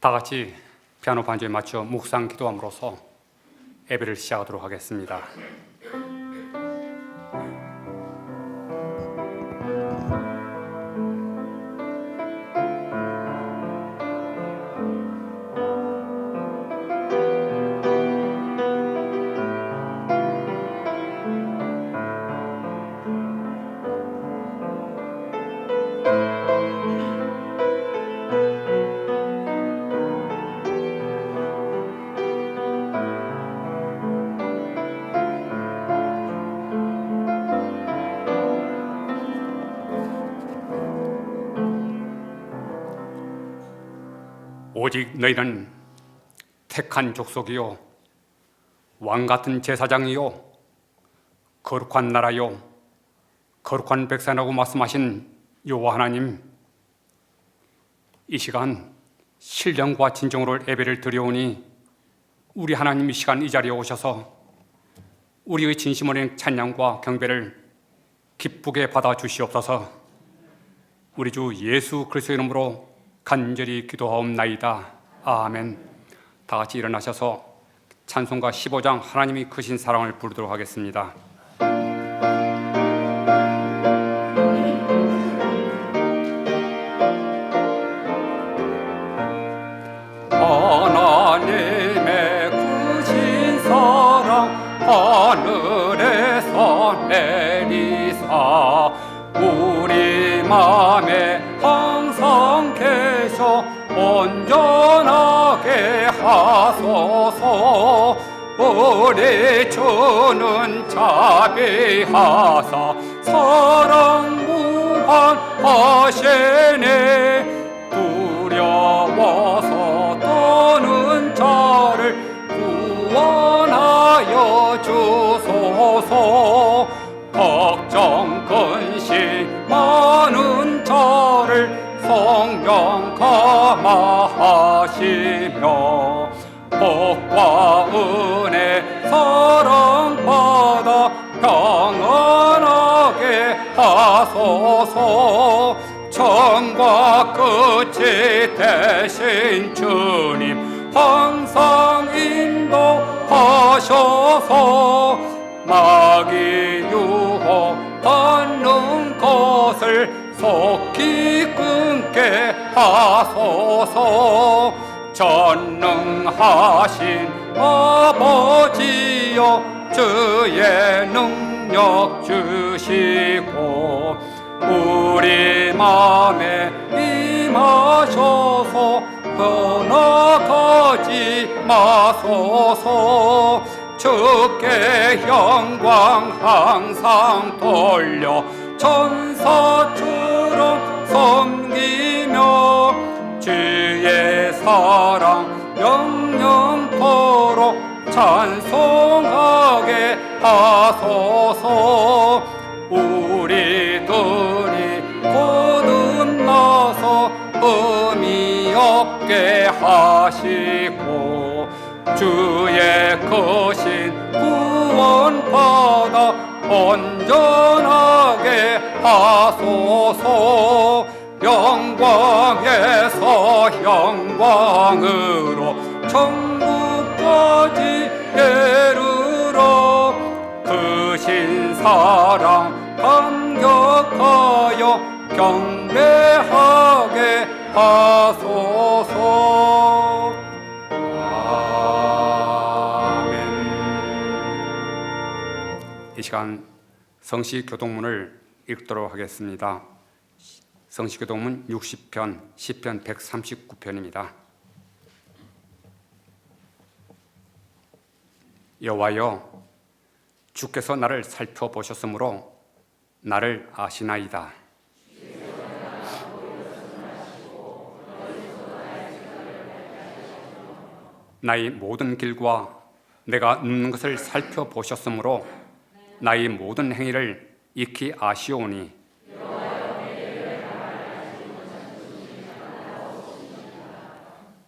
다 같이 피아노 반주에 맞춰 묵상 기도함으로써 예배를 시작하도록 하겠습니다. 오직 너희는 택한 족속이요 왕같은 제사장이요 거룩한 나라요 거룩한 백성이라고 말씀하신 여호와 하나님, 이 시간 신령과 진정으로 예배를 드려오니 우리 하나님 이 시간 이 자리에 오셔서 우리의 진심 어린 찬양과 경배를 기쁘게 받아 주시옵소서. 우리 주 예수 그리스도의 이름으로 간절히 기도하옵나이다. 아멘. 다 같이 일어나셔서 찬송가 15장 하나님이 크신 사랑을 부르도록 하겠습니다. 하나님의 크신 사랑 하늘에서 내리사 우리 맘에 항상 계셔 온전하게 하소서. 우리 주는 자비하사 사랑 무한하시네. 두려워서 떠는 자를 구원하여 주소서. 걱정 근심 많은 자를 성령 감화하시며 복과 은혜 사랑받아 평안하게 하소서. 처음과 끝이 되신 주님 항상 인도하셔서 마귀 유혹 받는 것을 속히 끊게 하소서. 전능하신 아버지여 주의 능력 주시고 우리 맘에 임하셔서 떠나가지 마소서. 주께 영광 항상 돌려 천사처럼 섬기며 주의 사랑 영영토록 찬송하게 하소서. 우리들이 거듭나서 의미 없게 하시고 주의 크신 구원받아 온전하게 하소서. 영광에서 영광으로 천국까지 이르러 크신 사랑 감격하여 경배하게 하소서. 이 시간 성시교동문을 읽도록 하겠습니다. 성시교동문 60편, 시편 139편입니다. 여호와여, 주께서 나를 살펴보셨으므로 나를 아시나이다. 나의 모든 길과 내가 눕는 것을 살펴보셨으므로 나의 모든 행위를 익히 아시오니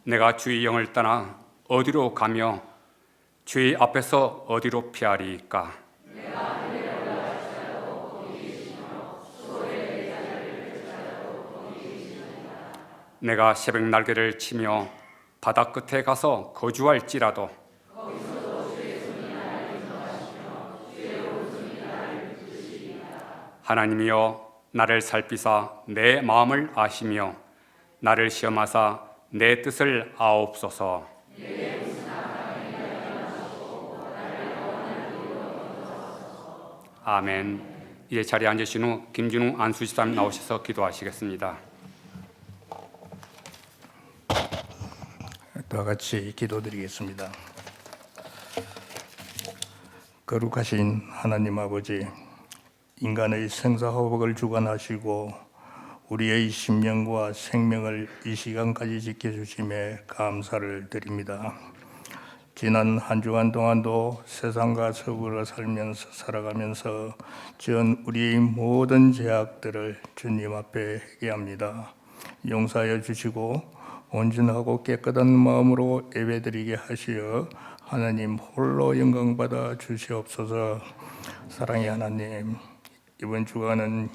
내가 주의 영을 떠나 어디로 가며 주의 앞에서 어디로 피하리이까. 내가 새벽 날개를 치며 바다 끝에 가서 거주할지라도 하나님이여 나를 살피사 내 마음을 아시며 나를 시험하사 내 뜻을 아옵소서. 아멘. 이제 자리에 앉으신 후 김준웅 안수지사님 나오셔서 기도하시겠습니다. 다 같이 기도드리겠습니다. 거룩하신 하나님 아버지, 인간의 생사호복을 주관하시고 우리의 심령과 생명을 이 시간까지 지켜주심에 감사를 드립니다. 지난 한 주간 동안도 세상과 서구로 살아가면서 지은 우리의 모든 죄악들을 주님 앞에 회개합니다. 용서하여 주시고 온전하고 깨끗한 마음으로 예배드리게 하시어 하나님 홀로 영광받아 주시옵소서. 사랑의 하나님, 이번 주간은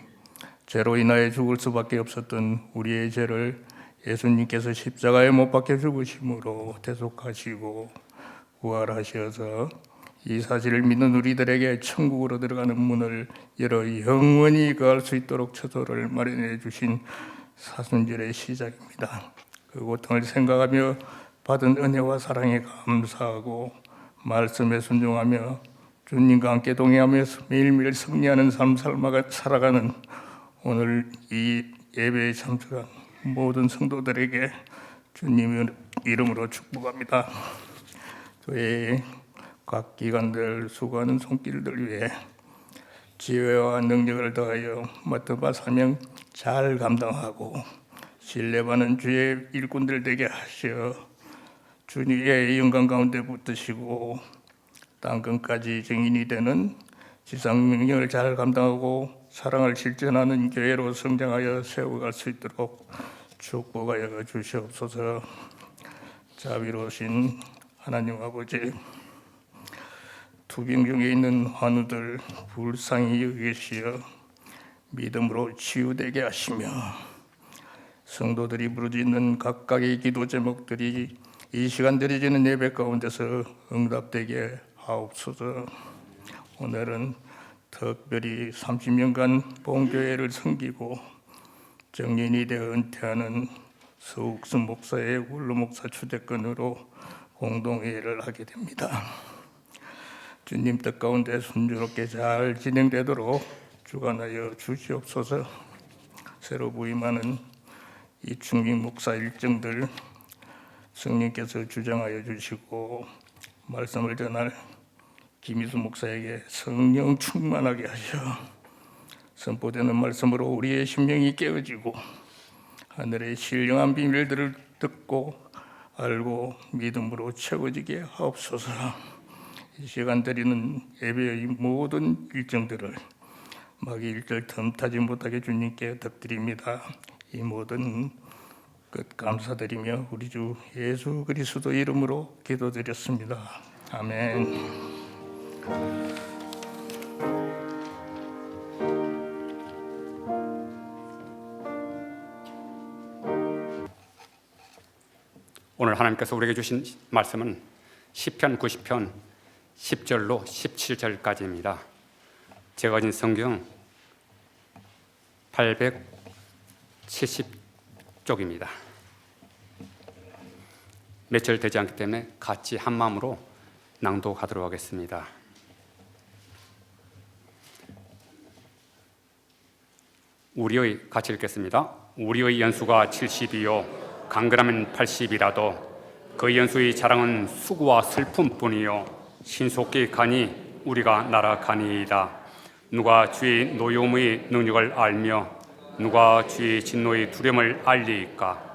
죄로 인하여 죽을 수밖에 없었던 우리의 죄를 예수님께서 십자가에 못 박혀 죽으심으로 대속하시고 부활하셔서 이 사실을 믿는 우리들에게 천국으로 들어가는 문을 열어 영원히 거할 수 있도록 처소를 마련해 주신 사순절의 시작입니다. 그 고통을 생각하며 받은 은혜와 사랑에 감사하고 말씀에 순종하며 주님과 함께 동행하면서 매일매일 승리하는 삶 살아가는 오늘 이 예배에 참석한 모든 성도들에게 주님의 이름으로 축복합니다. 교회의 각 기관들 수고하는 손길들 위해 지혜와 능력을 더하여 맡은 바 사명 잘 감당하고 신뢰받는 주의 일꾼들 되게 하시어 주님의 영광 가운데 붙드시고 땅끝까지 증인이 되는 지상 명령을 잘 감당하고 사랑을 실천하는 교회로 성장하여 세워갈 수 있도록 축복하여 주시옵소서. 자비로우신 하나님 아버지, 투병 중에 있는 환우들 불쌍히 여기시어 믿음으로 치유되게 하시며 성도들이 부르짖는 각각의 기도 제목들이 이 시간 드려지는 예배 가운데서 응답되게 하옵소서. 오늘은 특별히 30년간 본교회를 섬기고 정년이 되어 은퇴하는 서욱순 목사의 원로 목사 추대권으로 공동회의를 하게 됩니다. 주님 뜻 가운데 순조롭게 잘 진행되도록 주관하여 주시옵소서. 새로 부임하는 이충익 목사 일정들 성령께서 주장하여 주시고 말씀을 전할 김희수 목사에게 성령 충만하게 하셔 선포되는 말씀으로 우리의 심령이 깨어지고 하늘의 신령한 비밀들을 듣고 알고 믿음으로 채워지게 하옵소서. 이 시간 드리는 예배의 모든 일정들을 마귀 일절 틈타지 못하게 주님께 덕드립니다. 이 모든 끝 감사드리며 우리 주 예수 그리스도 이름으로 기도드렸습니다. 아멘. 오늘 하나님께서 우리에게 주신 말씀은 시편 90편 10절로 17절까지입니다. 제가 가진 성경 870쪽입니다. 며칠 되지 않기 때문에 같이 한 마음으로 낭독하도록 하겠습니다. 같이 읽겠습니다. 우리의 연수가 70이요 강건하면 80이라도 그 연수의 자랑은 수고와 슬픔뿐이요 신속히 가니 우리가 날아가니이다. 누가 주의 노여움의 능력을 알며 누가 주의 진노의 두려움을 알리이까.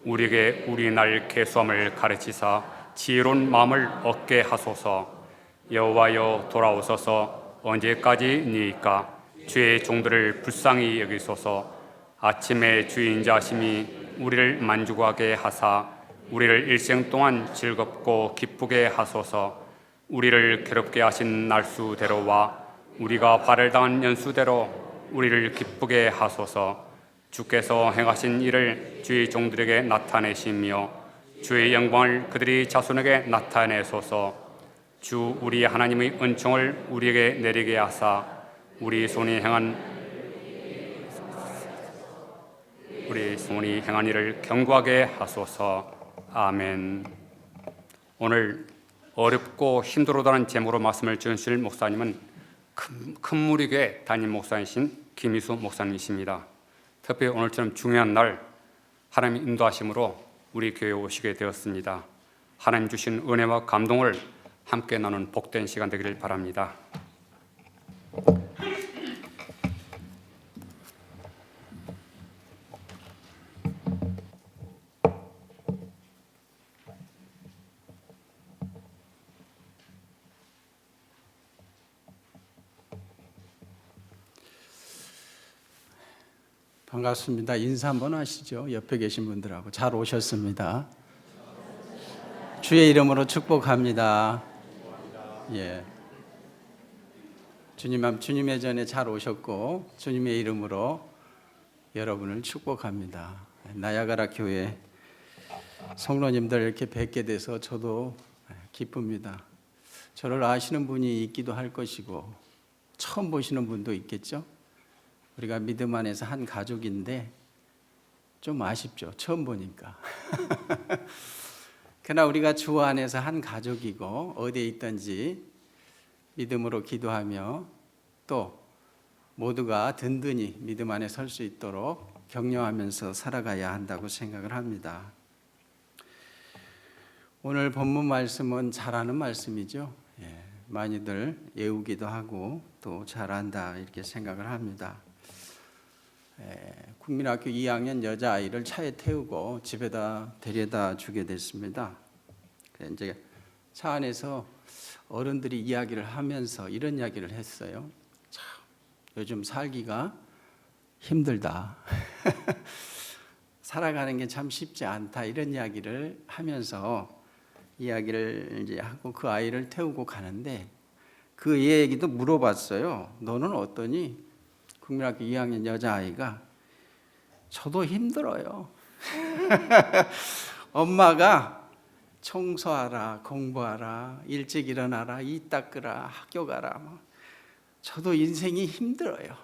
우리에게 우리 날 계수함을 가르치사 지혜로운 마음을 얻게 하소서. 여호와여 돌아오소서. 언제까지니이까. 주의 종들을 불쌍히 여기소서. 아침에 주의 인자하심이 우리를 만족하게 하사 우리를 일생 동안 즐겁고 기쁘게 하소서. 우리를 괴롭게 하신 날수대로와 우리가 발을 당한 연수대로 우리를 기쁘게 하소서. 주께서 행하신 일을 주의 종들에게 나타내시며 주의 영광을 그들이 자손에게 나타내소서. 주 우리 하나님의 은총을 우리에게 내리게 하사 우리 손이 행한 일을 경고하게 하소서. 아멘. 오늘 어렵고 힘들어다는 제목으로 말씀을 주실 목사님은 큰 무리교회 담임 목사이신 김희수 목사님이십니다. 특히 오늘처럼 중요한 날 하나님의 인도하심으로 우리 교회에 오시게 되었습니다. 하나님 주신 은혜와 감동을 함께 나눈 복된 시간 되기를 바랍니다. 반갑습니다. 인사 한번 하시죠. 옆에 계신 분들하고. 잘 오셨습니다. 주의 이름으로 축복합니다. 예. 주님의 전에 잘 오셨고 주님의 이름으로 여러분을 축복합니다. 나야가라 교회 성도님들 이렇게 뵙게 돼서 저도 기쁩니다. 저를 아시는 분이 있기도 할 것이고 처음 보시는 분도 있겠죠. 우리가 믿음 안에서 한 가족인데 좀 아쉽죠. 처음 보니까. 그러나 우리가 주 안에서 한 가족이고 어디에 있든지 믿음으로 기도하며 또 모두가 든든히 믿음 안에 설 수 있도록 격려하면서 살아가야 한다고 생각을 합니다. 오늘 본문 말씀은 잘하는 말씀이죠. 많이들 외우기도 하고 또 잘한다 이렇게 생각을 합니다. 국민학교 2학년 여자아이를 차에 태우고 집에다 데려다 주게 됐습니다. 이제 차 안에서 어른들이 이야기를 하면서 이런 이야기를 했어요. 참, 요즘 살기가 힘들다. 살아가는 게 참 쉽지 않다. 이런 이야기를 하면서 이야기를 이제 하고 그 아이를 태우고 가는데 그 얘기도 물어봤어요. 너는 어떠니? 국민학교 2학년 여자아이가 저도 힘들어요. 엄마가 청소하라, 공부하라, 일찍 일어나라, 이 닦으라, 학교 가라. 저도 인생이 힘들어요.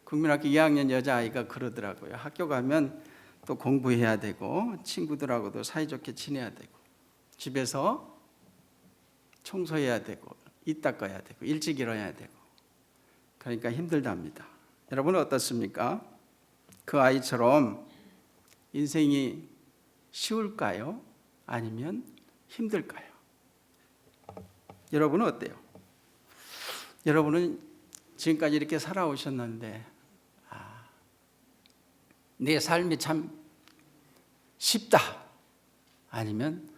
국민학교 2학년 여자아이가 그러더라고요. 학교 가면 또 공부해야 되고 친구들하고도 사이좋게 지내야 되고 집에서 청소해야 되고 이 닦아야 되고 일찍 일어나야 되고 그러니까 힘들답니다. 여러분은 어떻습니까? 그 아이처럼 인생이 쉬울까요? 아니면 힘들까요? 여러분은 어때요? 여러분은 지금까지 이렇게 살아오셨는데 내 삶이 참 쉽다 아니면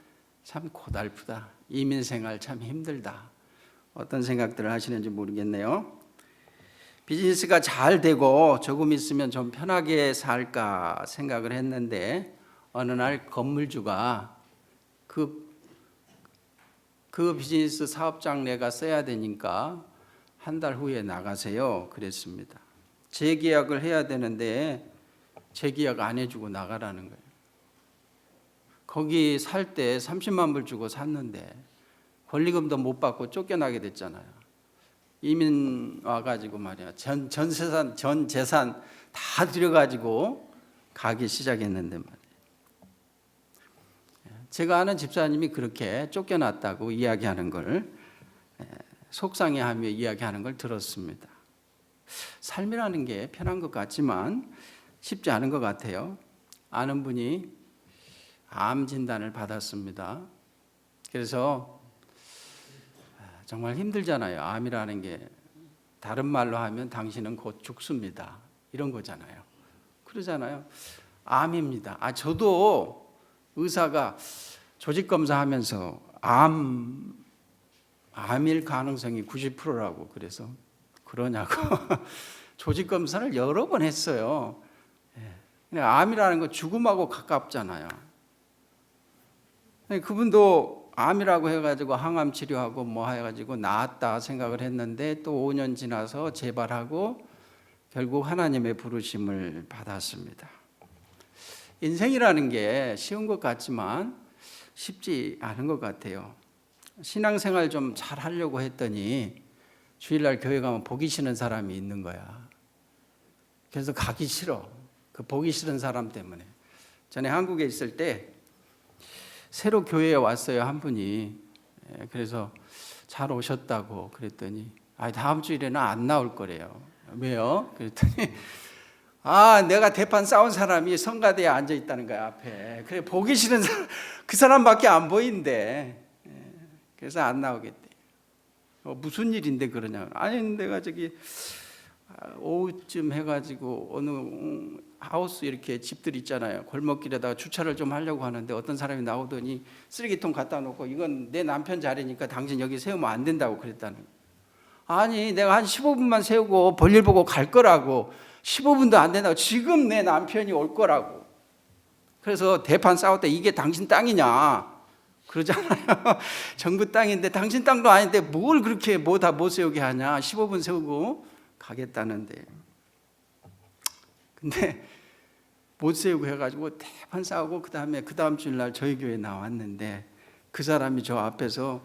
참 고달프다, 이민생활 참 힘들다, 어떤 생각들을 하시는지 모르겠네요. 비즈니스가 잘 되고 조금 있으면 좀 편하게 살까 생각을 했는데 어느 날 건물주가 그 비즈니스 사업장 내가 써야 되니까 한 달 후에 나가세요 그랬습니다. 재계약을 해야 되는데 재계약 안 해주고 나가라는 거예요. 거기 살 때 30만 불 주고 샀는데 권리금도 못 받고 쫓겨나게 됐잖아요. 이민 와가지고 말이야 전 재산 다 들여가지고 가기 시작했는데 말이에요. 제가 아는 집사님이 그렇게 쫓겨났다고 이야기하는 걸 속상해하며 이야기하는 걸 들었습니다. 삶이라는 게 편한 것 같지만 쉽지 않은 것 같아요. 아는 분이 암 진단을 받았습니다. 그래서 정말 힘들잖아요. 암이라는 게 다른 말로 하면 당신은 곧 죽습니다. 이런 거잖아요. 그러잖아요. 암입니다. 저도 의사가 조직 검사하면서 암일 가능성이 90%라고 그래서 그러냐고 조직 검사를 여러 번 했어요. 암이라는 거 죽음하고 가깝잖아요. 그분도 암이라고 해가지고 항암 치료하고 뭐 해가지고 나았다 생각을 했는데 또 5년 지나서 재발하고 결국 하나님의 부르심을 받았습니다. 인생이라는 게 쉬운 것 같지만 쉽지 않은 것 같아요. 신앙생활 좀 잘 하려고 했더니 주일날 교회 가면 보기 싫은 사람이 있는 거야. 그래서 가기 싫어. 그 보기 싫은 사람 때문에. 전에 한국에 있을 때 새로 교회에 왔어요, 한 분이. 그래서 잘 오셨다고 그랬더니 다음 주일에는 안 나올 거래요. 왜요? 그랬더니 내가 대판 싸운 사람이 성가대에 앉아 있다는 거야, 앞에. 그래, 보기 싫은 사람, 그 사람밖에 안 보인대. 그래서 안 나오겠대. 무슨 일인데 그러냐. 아니, 내가 저기 오후쯤 해가지고 어느 하우스 이렇게 집들 있잖아요. 골목길에다가 주차를 좀 하려고 하는데 어떤 사람이 나오더니 쓰레기통 갖다 놓고 이건 내 남편 자리니까 당신 여기 세우면 안 된다고 그랬다는 거예요. 아니, 내가 한 15분만 세우고 볼일 보고 갈 거라고. 15분도 안 된다고. 지금 내 남편이 올 거라고. 그래서 대판 싸울 때 이게 당신 땅이냐 그러잖아요. 정부 땅인데 당신 땅도 아닌데 뭘 그렇게 못 세우게 하냐. 15분 세우고 가겠다는데. 근데 못 세우고 해가지고 대판 싸우고 그 다음 주일날 저희 교회에 나왔는데 그 사람이 저 앞에서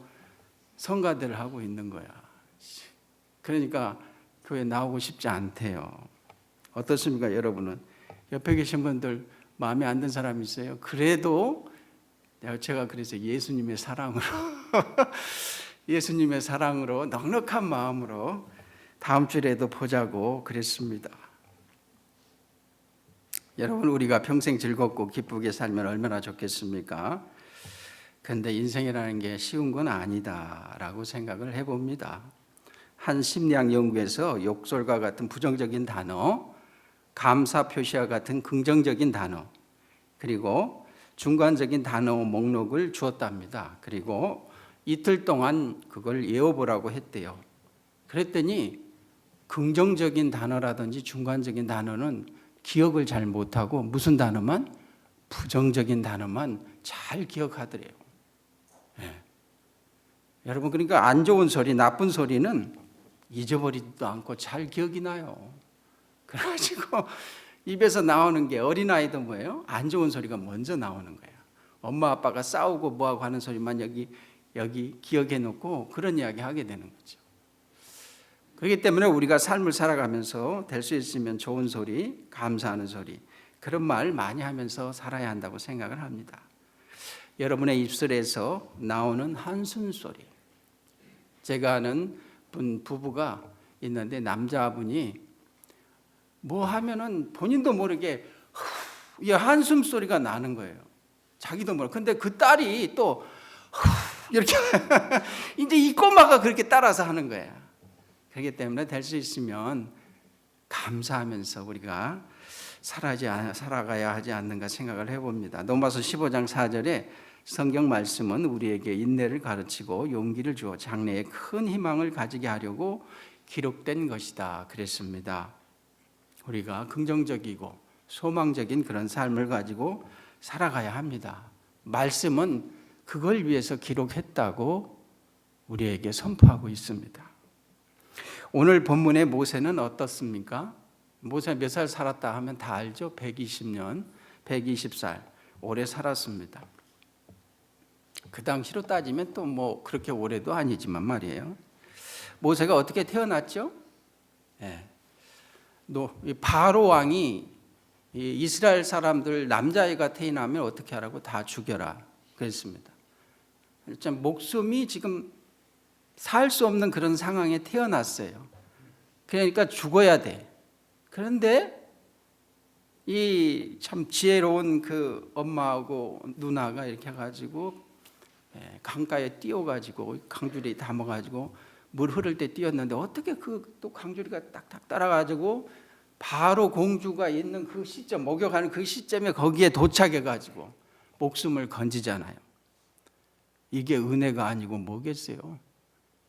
성가대를 하고 있는 거야. 그러니까 교회 나오고 싶지 않대요. 어떻습니까, 여러분은? 옆에 계신 분들 마음에 안 든 사람 있어요? 그래도 제가 그래서 예수님의 사랑으로 예수님의 사랑으로 넉넉한 마음으로 다음 주에도 보자고 그랬습니다. 여러분, 우리가 평생 즐겁고 기쁘게 살면 얼마나 좋겠습니까? 그런데 인생이라는 게 쉬운 건 아니다라고 생각을 해봅니다. 한 심리학 연구에서 욕설과 같은 부정적인 단어, 감사 표시와 같은 긍정적인 단어, 그리고 중간적인 단어 목록을 주었답니다. 그리고 이틀 동안 그걸 외워보라고 했대요. 그랬더니 긍정적인 단어라든지 중간적인 단어는 기억을 잘 못하고 무슨 단어만? 부정적인 단어만 잘 기억하더래요. 여러분, 그러니까 안 좋은 소리, 나쁜 소리는 잊어버리지도 않고 잘 기억이 나요. 그래가지고 입에서 나오는 게, 어린아이도 뭐예요? 안 좋은 소리가 먼저 나오는 거예요. 엄마 아빠가 싸우고 뭐하고 하는 소리만 여기 기억해 놓고 그런 이야기 하게 되는 거죠. 그렇기 때문에 우리가 삶을 살아가면서 될 수 있으면 좋은 소리, 감사하는 소리, 그런 말 많이 하면서 살아야 한다고 생각을 합니다. 여러분의 입술에서 나오는 한숨 소리. 제가 아는 부부가 있는데 남자분이 뭐 하면은 본인도 모르게 이 한숨 소리가 나는 거예요. 자기도 모르고. 근데 그 딸이 또 이렇게 이제 이 꼬마가 그렇게 따라서 하는 거야. 그렇기 때문에 될 수 있으면 감사하면서 우리가 살아가야 하지 않는가 생각을 해봅니다. 로마서 15장 4절에 성경 말씀은 우리에게 인내를 가르치고 용기를 주어 장래에 큰 희망을 가지게 하려고 기록된 것이다 그랬습니다. 우리가 긍정적이고 소망적인 그런 삶을 가지고 살아가야 합니다. 말씀은 그걸 위해서 기록했다고 우리에게 선포하고 있습니다. 오늘 본문의 모세는 어떻습니까? 모세 몇 살 살았다 하면 다 알죠? 120년, 120살 오래 살았습니다. 그 당시로 따지면 또 뭐 그렇게 오래도 아니지만 말이에요. 모세가 어떻게 태어났죠? 바로 왕이 이스라엘 사람들 남자아이가 태어나면 어떻게 하라고? 다 죽여라 그랬습니다. 목숨이 지금 살 수 없는 그런 상황에 태어났어요. 그러니까 죽어야 돼. 그런데 이 참 지혜로운 그 엄마하고 누나가 이렇게 해가지고 강가에 뛰어가지고 강줄이 담아가지고 물 흐를 때 뛰었는데 어떻게 또 강줄이가 딱딱 따라가지고 바로 공주가 있는 그 시점, 목욕하는 그 시점에 거기에 도착해가지고 목숨을 건지잖아요. 이게 은혜가 아니고 뭐겠어요?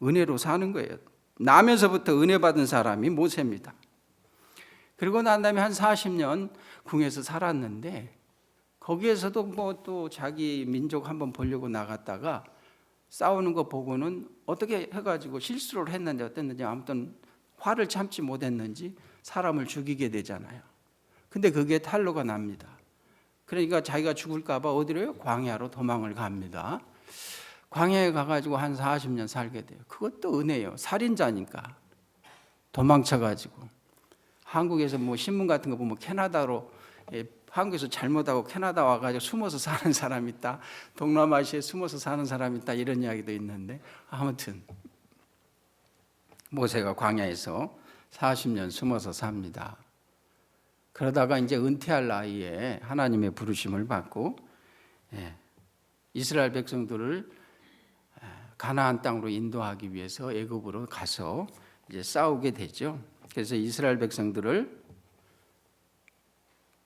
은혜로 사는 거예요. 나면서부터 은혜 받은 사람이 모세입니다. 그리고 난 다음에 한 40년 궁에서 살았는데 거기에서도 뭐 또 자기 민족 한번 보려고 나갔다가 싸우는 거 보고는 어떻게 해가지고 실수를 했는지 어땠는지 아무튼 화를 참지 못했는지 사람을 죽이게 되잖아요. 근데 그게 탄로가 납니다. 그러니까 자기가 죽을까 봐 어디로요? 광야로 도망을 갑니다. 광야에 가가지고 한 40년 살게 돼요. 그것도 은혜예요. 살인자니까 도망쳐가지고. 한국에서 뭐 신문 같은 거 보면 캐나다로, 한국에서 잘못하고 캐나다 와가지고 숨어서 사는 사람 있다, 동남아시아에 숨어서 사는 사람 있다, 이런 이야기도 있는데, 아무튼 모세가 광야에서 40년 숨어서 삽니다. 그러다가 이제 은퇴할 나이에 하나님의 부르심을 받고 이스라엘 백성들을 가나안 땅으로 인도하기 위해서 애굽으로 가서 이제 싸우게 되죠. 그래서 이스라엘 백성들을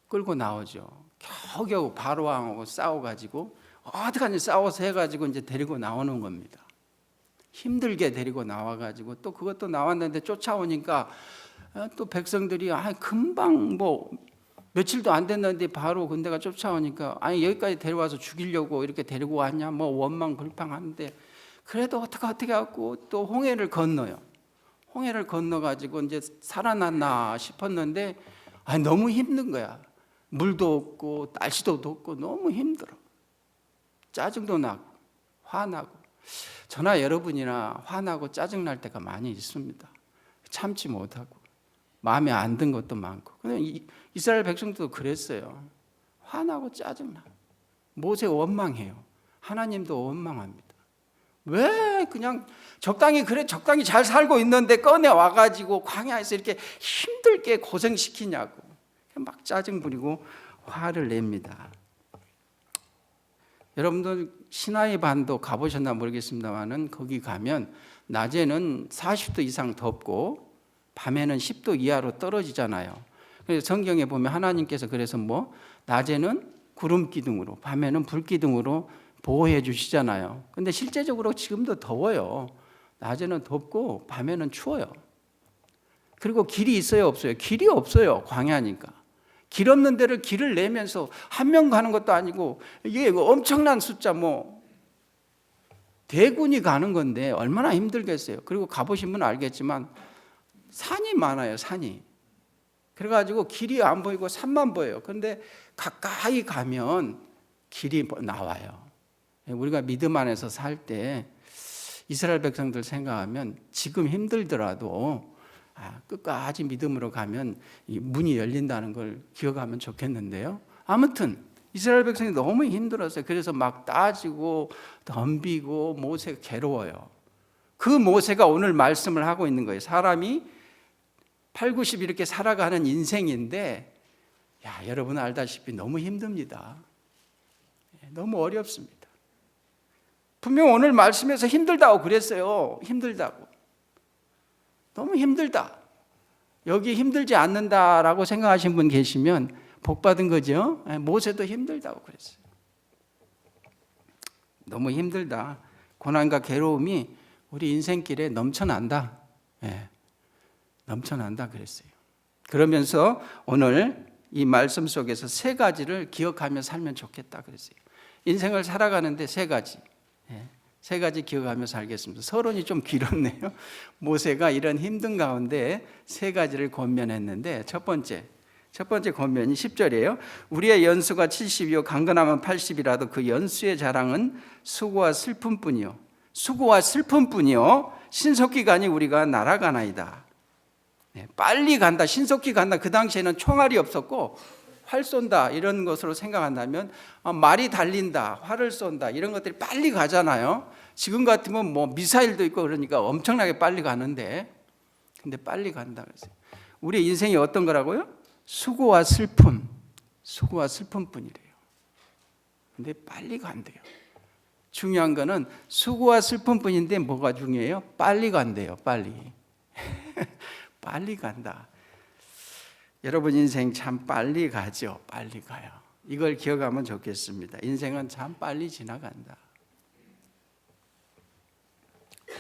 끌고 나오죠. 겨우겨우 바로왕하고 싸워가지고 어떡하니 싸워서 해가지고 이제 데리고 나오는 겁니다. 힘들게 데리고 나와가지고 또 그것도 나왔는데 쫓아오니까 또 백성들이 금방 뭐 며칠도 안 됐는데 바로 군대가 쫓아오니까 여기까지 데려와서 죽이려고 이렇게 데리고 왔냐 뭐 원망불평하는데, 그래도 어떻게 하고 또 홍해를 건너요. 홍해를 건너가지고 이제 살아났나 싶었는데 너무 힘든 거야. 물도 없고 날씨도 덥고 너무 힘들어. 짜증도 나고 화나고. 저나 여러분이나 화나고 짜증날 때가 많이 있습니다. 참지 못하고 마음에 안 든 것도 많고. 근데 이스라엘 백성들도 그랬어요. 화나고 짜증나. 모세 원망해요. 하나님도 원망합니다. 왜 그냥 적당히 잘 살고 있는데 꺼내 와가지고 광야에서 이렇게 힘들게 고생시키냐고 막 짜증 부리고 화를 냅니다. 여러분들 시나이 반도 가보셨나 모르겠습니다만은 거기 가면 낮에는 40도 이상 덥고 밤에는 10도 이하로 떨어지잖아요. 그래서 성경에 보면 하나님께서 그래서 뭐 낮에는 구름 기둥으로 밤에는 불 기둥으로 보호해 주시잖아요. 근데 실제적으로 지금도 더워요. 낮에는 덥고 밤에는 추워요. 그리고 길이 있어요, 없어요? 길이 없어요. 광야니까. 길 없는 데를 길을 내면서 한 명 가는 것도 아니고 이게 엄청난 숫자 뭐 대군이 가는 건데 얼마나 힘들겠어요. 그리고 가보신 분은 알겠지만 산이 많아요, 산이. 그래가지고 길이 안 보이고 산만 보여요. 그런데 가까이 가면 길이 나와요. 우리가 믿음 안에서 살 때 이스라엘 백성들 생각하면 지금 힘들더라도 끝까지 믿음으로 가면 이 문이 열린다는 걸 기억하면 좋겠는데요. 아무튼 이스라엘 백성이 너무 힘들었어요. 그래서 막 따지고 덤비고 모세가 괴로워요. 그 모세가 오늘 말씀을 하고 있는 거예요. 사람이 8, 90 이렇게 살아가는 인생인데 여러분 알다시피 너무 힘듭니다. 너무 어렵습니다. 분명 오늘 말씀에서 힘들다고 그랬어요. 힘들다고. 너무 힘들다. 여기 힘들지 않는다라고 생각하신 분 계시면 복 받은 거죠. 모세도 힘들다고 그랬어요. 너무 힘들다. 고난과 괴로움이 우리 인생길에 넘쳐난다. 넘쳐난다 그랬어요. 그러면서 오늘 이 말씀 속에서 세 가지를 기억하며 살면 좋겠다 그랬어요. 인생을 살아가는데 세 가지. 세 가지 기억하며 살겠습니다. 서론이 좀 길었네요. 모세가 이런 힘든 가운데 세 가지를 권면했는데 첫 번째 권면이 10절이에요. 우리의 연수가 70이요 강건하면 80이라도 그 연수의 자랑은 수고와 슬픔뿐이요. 수고와 슬픔뿐이요. 신속히 가니 우리가 날아가나이다. 빨리 간다, 신속히 간다. 그 당시에는 총알이 없었고 활 쏜다 이런 것으로 생각한다면 말이 달린다, 활을 쏜다 이런 것들이 빨리 가잖아요. 지금 같으면 뭐 미사일도 있고 그러니까 엄청나게 빨리 가는데, 근데 빨리 간다 그랬어요. 우리 인생이 어떤 거라고요? 수고와 슬픔, 수고와 슬픔뿐이래요. 근데 빨리 간대요. 중요한 거는 수고와 슬픔뿐인데 뭐가 중요해요? 빨리 간대요. 빨리. 빨리 간다. 여러분 인생 참 빨리 가죠. 빨리 가요. 이걸 기억하면 좋겠습니다. 인생은 참 빨리 지나간다.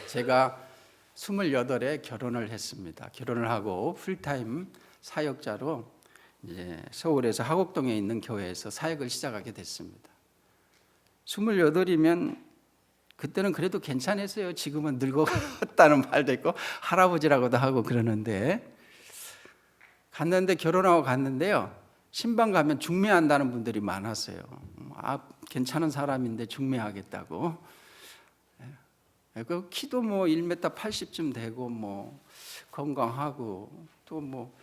제가 28에 결혼을 했습니다. 결혼을 하고 풀타임 사역자로 이제 서울에서 하곡동에 있는 교회에서 사역을 시작하게 됐습니다. 28이면 그때는 그래도 괜찮았어요. 지금은 늙어갔다는 말도 있고 할아버지라고도 하고 그러는데, 갔는데 결혼하고 갔는데요. 신방 가면 중매한다는 분들이 많았어요. 괜찮은 사람인데 중매하겠다고. 그 키도 뭐 1m 80쯤 되고 뭐 건강하고 또 뭐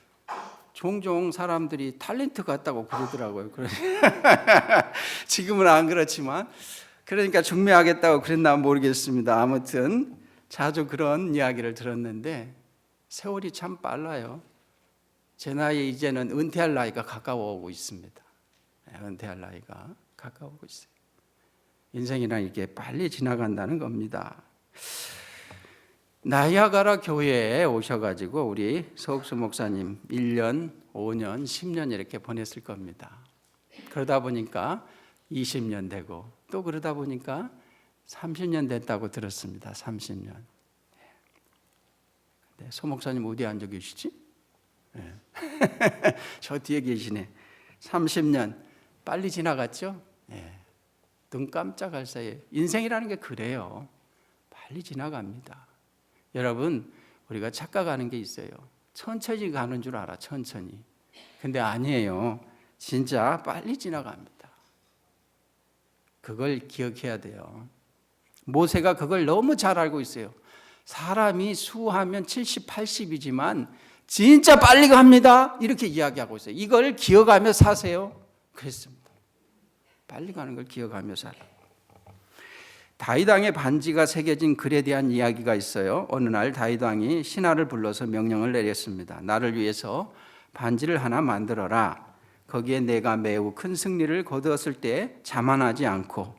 종종 사람들이 탤런트 같다고 그러더라고요. 지금은 안 그렇지만 그러니까 중매하겠다고 그랬나 모르겠습니다. 아무튼 자주 그런 이야기를 들었는데 세월이 참 빨라요. 제 나이 이제는 은퇴할 나이가 가까워오고 있습니다. 은퇴할 나이가 가까워오고 있어요. 인생이란 이게 빨리 지나간다는 겁니다. 나이아가라 교회에 오셔가지고 우리 서욱수 목사님 1년, 5년, 10년 이렇게 보냈을 겁니다. 그러다 보니까 20년 되고 또 그러다 보니까 30년 됐다고 들었습니다. 30년. 소 목사님 어디 앉아 계시지? 네. 저 뒤에 계시네. 30년 빨리 지나갔죠? 네. 눈 깜짝할 사이에 인생이라는 게 그래요. 빨리 지나갑니다. 여러분, 우리가 착각하는 게 있어요. 천천히 가는 줄 알아, 천천히. 근데 아니에요. 진짜 빨리 지나갑니다. 그걸 기억해야 돼요. 모세가 그걸 너무 잘 알고 있어요. 사람이 수하면 70, 80이지만 진짜 빨리 갑니다. 이렇게 이야기하고 있어요. 이걸 기억하며 사세요. 그랬습니다. 빨리 가는 걸 기억하며 살아. 다윗 왕의 반지가 새겨진 글에 대한 이야기가 있어요. 어느 날 다윗 왕이 신하를 불러서 명령을 내렸습니다. 나를 위해서 반지를 하나 만들어라. 거기에 내가 매우 큰 승리를 거두었을 때 자만하지 않고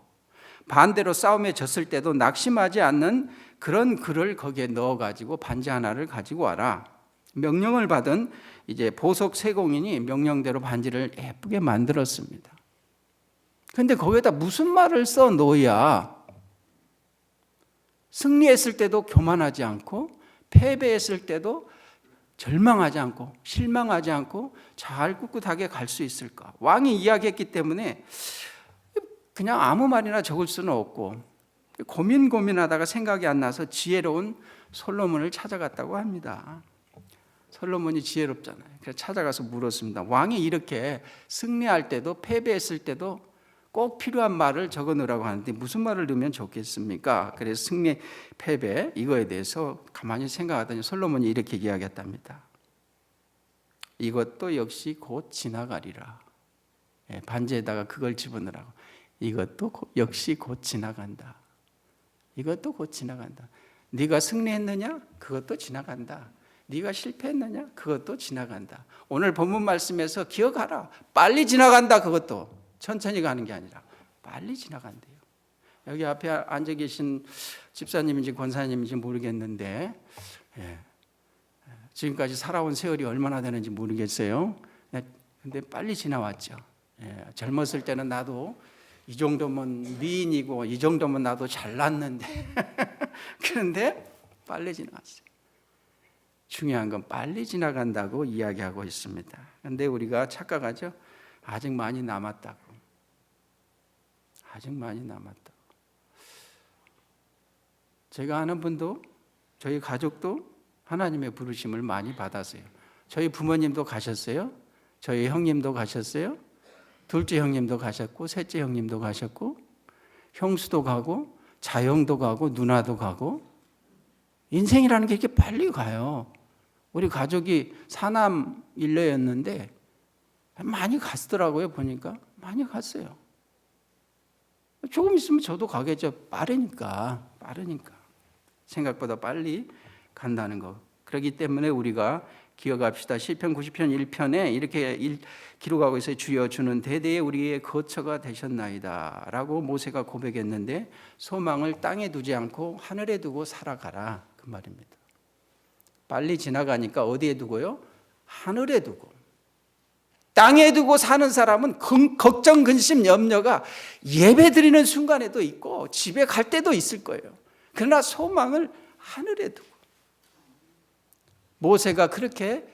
반대로 싸움에 졌을 때도 낙심하지 않는 그런 글을 거기에 넣어가지고 반지 하나를 가지고 와라. 명령을 받은 이제 보석 세공인이 명령대로 반지를 예쁘게 만들었습니다. 근데 거기에다 무슨 말을 써 놓아야 승리했을 때도 교만하지 않고 패배했을 때도 절망하지 않고 실망하지 않고 잘 꿋꿋하게 갈 수 있을까? 왕이 이야기했기 때문에 그냥 아무 말이나 적을 수는 없고 고민하다가 생각이 안 나서 지혜로운 솔로몬을 찾아갔다고 합니다. 솔로몬이 지혜롭잖아요. 그래서 찾아가서 물었습니다. 왕이 이렇게 승리할 때도 패배했을 때도 꼭 필요한 말을 적어 놓으라고 하는데 무슨 말을 넣으면 좋겠습니까? 그래서 승리, 패배 이거에 대해서 가만히 생각하더니 솔로몬이 이렇게 이야기했답니다. 이것도 역시 곧 지나가리라. 반지에다가 그걸 집어넣으라고. 이것도 역시 곧 지나간다. 이것도 곧 지나간다. 네가 승리했느냐? 그것도 지나간다. 네가 실패했느냐? 그것도 지나간다. 오늘 본문 말씀에서 기억하라. 빨리 지나간다. 그것도. 천천히 가는 게 아니라 빨리 지나간대요. 여기 앞에 앉아 계신 집사님인지 권사님인지 모르겠는데 지금까지 살아온 세월이 얼마나 되는지 모르겠어요. 근데 빨리 지나왔죠. 젊었을 때는 나도 이 정도면 미인이고 이 정도면 나도 잘났는데 그런데 빨리 지나왔어요. 중요한 건 빨리 지나간다고 이야기하고 있습니다. 그런데 우리가 착각하죠. 아직 많이 남았다고. 아직 많이 남았다. 제가 아는 분도 저희 가족도 하나님의 부르심을 많이 받았어요. 저희 부모님도 가셨어요. 저희 형님도 가셨어요. 둘째 형님도 가셨고 셋째 형님도 가셨고 형수도 가고 자형도 가고 누나도 가고 인생이라는 게 이렇게 빨리 가요. 우리 가족이 사남 일녀였는데 많이 갔더라고요. 보니까 많이 갔어요. 조금 있으면 저도 가겠죠. 빠르니까 생각보다 빨리 간다는 거. 그렇기 때문에 우리가 기억합시다. 시편 90편 1편에 이렇게 기록하고 있어요. 주여 주는 대대에 우리의 거처가 되셨나이다 라고 모세가 고백했는데 소망을 땅에 두지 않고 하늘에 두고 살아가라 그 말입니다. 빨리 지나가니까 어디에 두고요? 하늘에 두고. 땅에 두고 사는 사람은 걱정, 근심, 염려가 예배 드리는 순간에도 있고 집에 갈 때도 있을 거예요. 그러나 소망을 하늘에 두고. 모세가 그렇게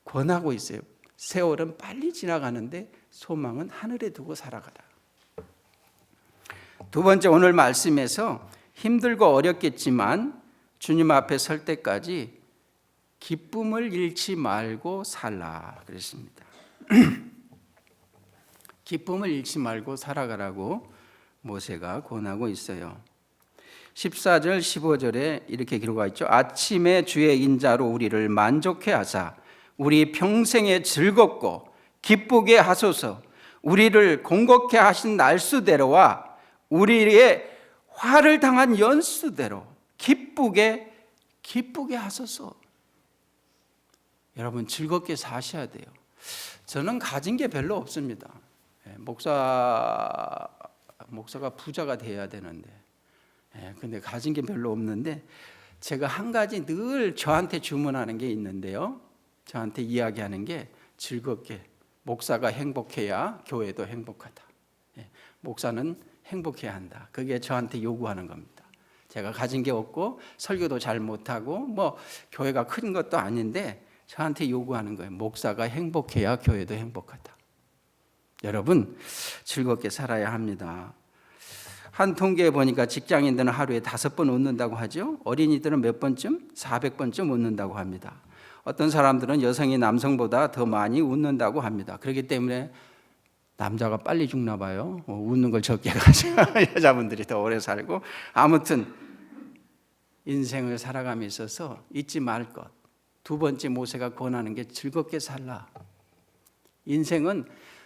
권하고 있어요. 세월은 빨리 지나가는데 소망은 하늘에 두고 살아가라. 두 번째 오늘 말씀에서 힘들고 어렵겠지만 주님 앞에 설 때까지 기쁨을 잃지 말고 살라 그랬습니다. 기쁨을 잃지 말고 살아가라고 모세가 권하고 있어요. 14절 15절에 이렇게 기록하고 있죠. 아침에 주의 인자로 우리를 만족해 하사 우리 평생에 즐겁고 기쁘게 하소서. 우리를 공곡해 하신 날수대로와 우리의 화를 당한 연수대로 기쁘게 하소서. 여러분 즐겁게 사셔야 돼요. 저는 가진 게 별로 없습니다. 목사가 부자가 돼야 되는데, 근데 가진 게 별로 없는데 제가 한 가지 늘 저한테 주문하는 게 있는데요. 저한테 이야기하는 게 즐겁게 목사가 행복해야 교회도 행복하다. 목사는 행복해야 한다. 그게 저한테 요구하는 겁니다. 제가 가진 게 없고 설교도 잘 못하고 뭐 교회가 큰 것도 아닌데 저한테 요구하는 거예요. 목사가 행복해야 교회도 행복하다. 여러분 즐겁게 살아야 합니다. 한 통계에 보니까 직장인들은 하루에 5번 웃는다고 하죠. 어린이들은 몇 번쯤? 400번쯤 웃는다고 합니다. 어떤 사람들은 여성이 남성보다 더 많이 웃는다고 합니다. 그렇기 때문에 남자가 빨리 죽나 봐요. 웃는 걸 적게 가지고 여자분들이 더 오래 살고. 아무튼 인생을 살아감에 있어서 잊지 말 것. 두 번째 모세가 권하는 게 즐겁게 살라. 인생은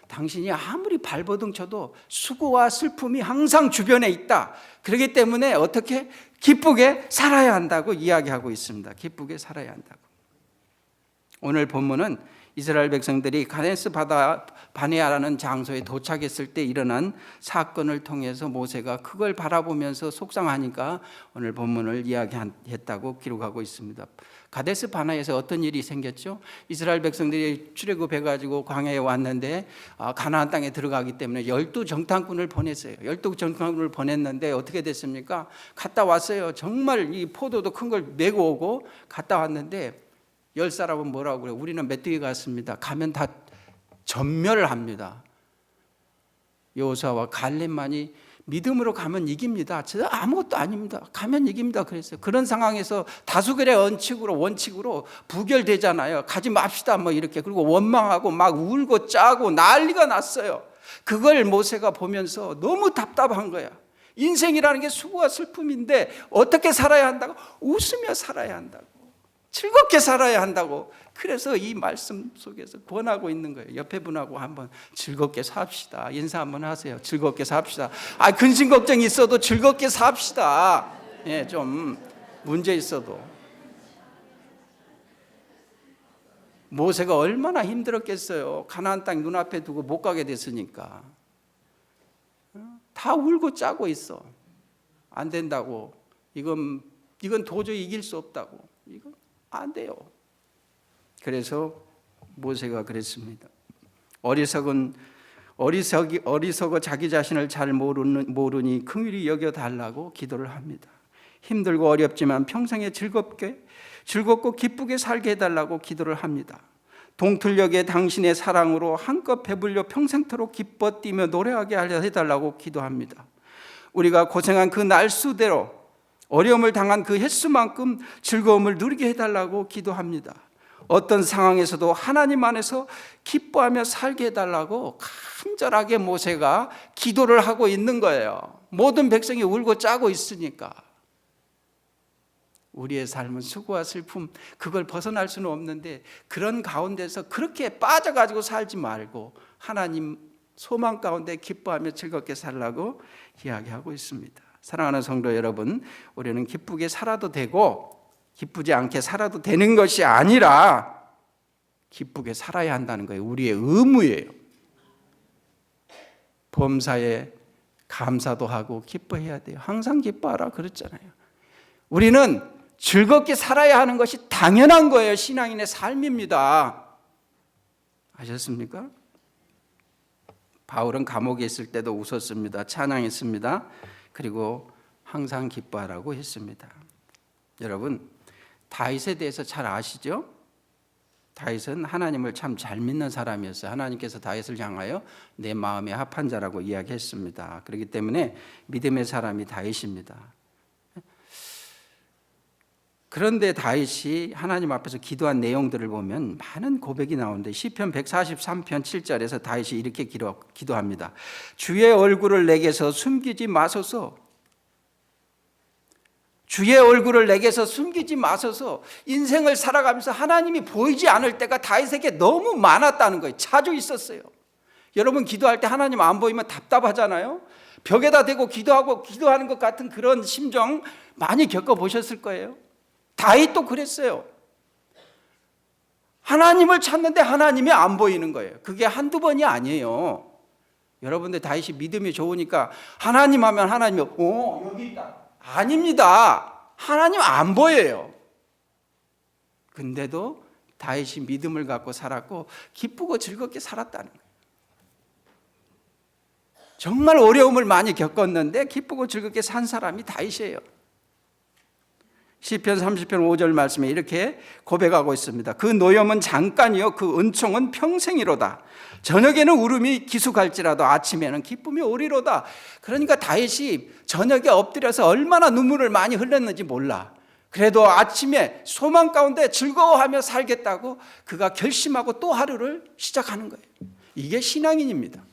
당신이 아무리 발버둥 쳐도 수고와 슬픔이 항상 주변에 있다. 그렇기 때문에 어떻게 기쁘게 살아야 한다고 이야기하고 있습니다. 기쁘게 살아야 한다고. 오늘 본문은 이스라엘 백성들이 가데스 바네아라는 장소에 도착했을 때 일어난 사건을 통해서 모세가 그걸 바라보면서 속상하니까 오늘 본문을 이야기했다고 기록하고 있습니다. 가데스 바네아에서 어떤 일이 생겼죠? 이스라엘 백성들이 출애굽해가지고 광야에 왔는데 가나안 땅에 들어가기 때문에 12정탐꾼을 보냈어요. 12정탐꾼을 보냈는데 어떻게 됐습니까? 갔다 왔어요. 정말 이 포도도 큰 걸 메고 오고 갔다 왔는데 10사람은 뭐라고 그래요? 우리는 메뚜기 같습니다. 가면 다 전멸합니다. 여호수아와 갈렙만이 믿음으로 가면 이깁니다. 저 아무것도 아닙니다. 가면 이깁니다. 그랬어요. 그런 상황에서 다수결의 원칙으로 부결되잖아요. 가지 맙시다 뭐 이렇게. 그리고 원망하고 막 울고 짜고 난리가 났어요. 그걸 모세가 보면서 너무 답답한 거야. 인생이라는 게 수고와 슬픔인데 어떻게 살아야 한다고? 웃으며 살아야 한다고. 즐겁게 살아야 한다고. 그래서 이 말씀 속에서 권하고 있는 거예요. 옆에 분하고 한번 즐겁게 삽시다. 인사 한번 하세요. 즐겁게 삽시다. 근심 걱정이 있어도 즐겁게 삽시다. 좀 문제 있어도. 모세가 얼마나 힘들었겠어요. 가나안 땅 눈앞에 두고 못 가게 됐으니까. 다 울고 짜고 있어. 안 된다고. 이건 도저히 이길 수 없다고. 이건 안 돼요. 그래서 모세가 그랬습니다. 어리석어 자기 자신을 잘 모르니 긍휼히 여겨 달라고 기도를 합니다. 힘들고 어렵지만 평생에 즐겁고 기쁘게 살게 해달라고 기도를 합니다. 동틀녘에 당신의 사랑으로 한껏 배불려 평생토록 기뻐 뛰며 노래하게 하려 해달라고 기도합니다. 우리가 고생한 그 날수대로 어려움을 당한 그 횟수만큼 즐거움을 누리게 해달라고 기도합니다. 어떤 상황에서도 하나님 안에서 기뻐하며 살게 해달라고 간절하게 모세가 기도를 하고 있는 거예요. 모든 백성이 울고 짜고 있으니까. 우리의 삶은 수고와 슬픔 그걸 벗어날 수는 없는데 그런 가운데서 그렇게 빠져가지고 살지 말고 하나님 소망 가운데 기뻐하며 즐겁게 살라고 이야기하고 있습니다. 사랑하는 성도 여러분, 우리는 기쁘게 살아도 되고 기쁘지 않게 살아도 되는 것이 아니라 기쁘게 살아야 한다는 거예요. 우리의 의무예요. 범사에 감사도 하고 기뻐해야 돼요. 항상 기뻐하라 그랬잖아요. 우리는 즐겁게 살아야 하는 것이 당연한 거예요. 신앙인의 삶입니다. 아셨습니까? 바울은 감옥에 있을 때도 웃었습니다. 찬양했습니다. 그리고 항상 기뻐하라고 했습니다. 여러분, 다윗에 대해서 잘 아시죠? 다윗은 하나님을 참 잘 믿는 사람이었어요. 하나님께서 다윗을 향하여 내 마음에 합한 자라고 이야기했습니다. 그렇기 때문에 믿음의 사람이 다윗입니다. 그런데 다윗이 하나님 앞에서 기도한 내용들을 보면 많은 고백이 나오는데 시편 143편 7절에서 다윗이 이렇게 기도합니다. 주의 얼굴을 내게서 숨기지 마소서. 주의 얼굴을 내게서 숨기지 마소서. 인생을 살아가면서 하나님이 보이지 않을 때가 다윗에게 너무 많았다는 거예요. 자주 있었어요. 여러분 기도할 때 하나님 안 보이면 답답하잖아요. 벽에다 대고 기도하는 것 같은 그런 심정 많이 겪어보셨을 거예요. 다윗도 그랬어요. 하나님을 찾는데 하나님이 안 보이는 거예요. 그게 한두 번이 아니에요. 여러분들 다윗이 믿음이 좋으니까 하나님 하면 하나님이 여기 있다. 아닙니다. 하나님 안 보여요. 근데도 다윗이 믿음을 갖고 살았고 기쁘고 즐겁게 살았다는 거예요. 정말 어려움을 많이 겪었는데 기쁘고 즐겁게 산 사람이 다윗이에요. 시편 30편 5절 말씀에 이렇게 고백하고 있습니다. 그 노염은 잠깐이요 그 은총은 평생이로다. 저녁에는 울음이 기숙할지라도 아침에는 기쁨이 오리로다. 그러니까 다윗이 저녁에 엎드려서 얼마나 눈물을 많이 흘렸는지 몰라. 그래도 아침에 소망 가운데 즐거워하며 살겠다고 그가 결심하고 또 하루를 시작하는 거예요. 이게 신앙인입니다.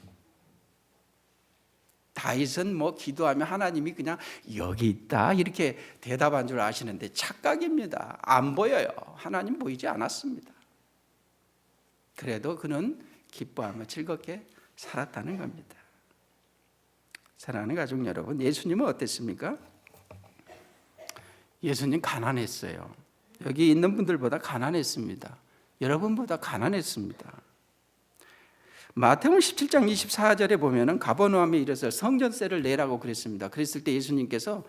다윗은 뭐 기도하면 하나님이 그냥 여기 있다 이렇게 대답한 줄 아시는데 착각입니다. 안 보여요. 하나님 보이지 않았습니다. 그래도 그는 기뻐하며 즐겁게 살았다는 겁니다. 사랑하는 가족 여러분, 예수님은 어땠습니까? 예수님 가난했어요. 여기 있는 분들보다 가난했습니다. 여러분보다 가난했습니다. 마태복음 17장 24절에 보면은 가버나움에 이르러서 성전세를 내라고 그랬습니다. 그랬을 때 예수님께서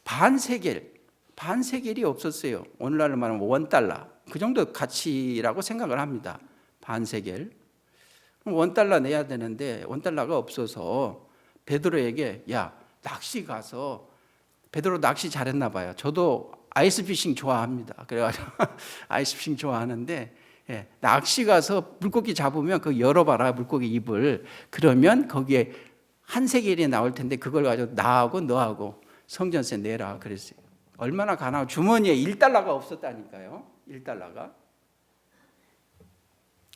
반세겔이 없었어요. 오늘날로 말하면 $1 그 정도 가치라고 생각을 합니다. 반세겔. $1 내야 되는데 $1가 없어서 베드로에게 야 낚시 가서, 베드로 낚시 잘했나 봐요. 저도 아이스피싱 좋아합니다. 그래가지고 아이스피싱 좋아하는데 낚시 가서 물고기 잡으면 그 열어봐라 물고기 입을. 그러면 거기에 한 세겔이 나올 텐데 그걸 가지고 나하고 너하고 성전세 내라 그랬어요. 얼마나 가난하고 주머니에 $1가 없었다니까요. $1가.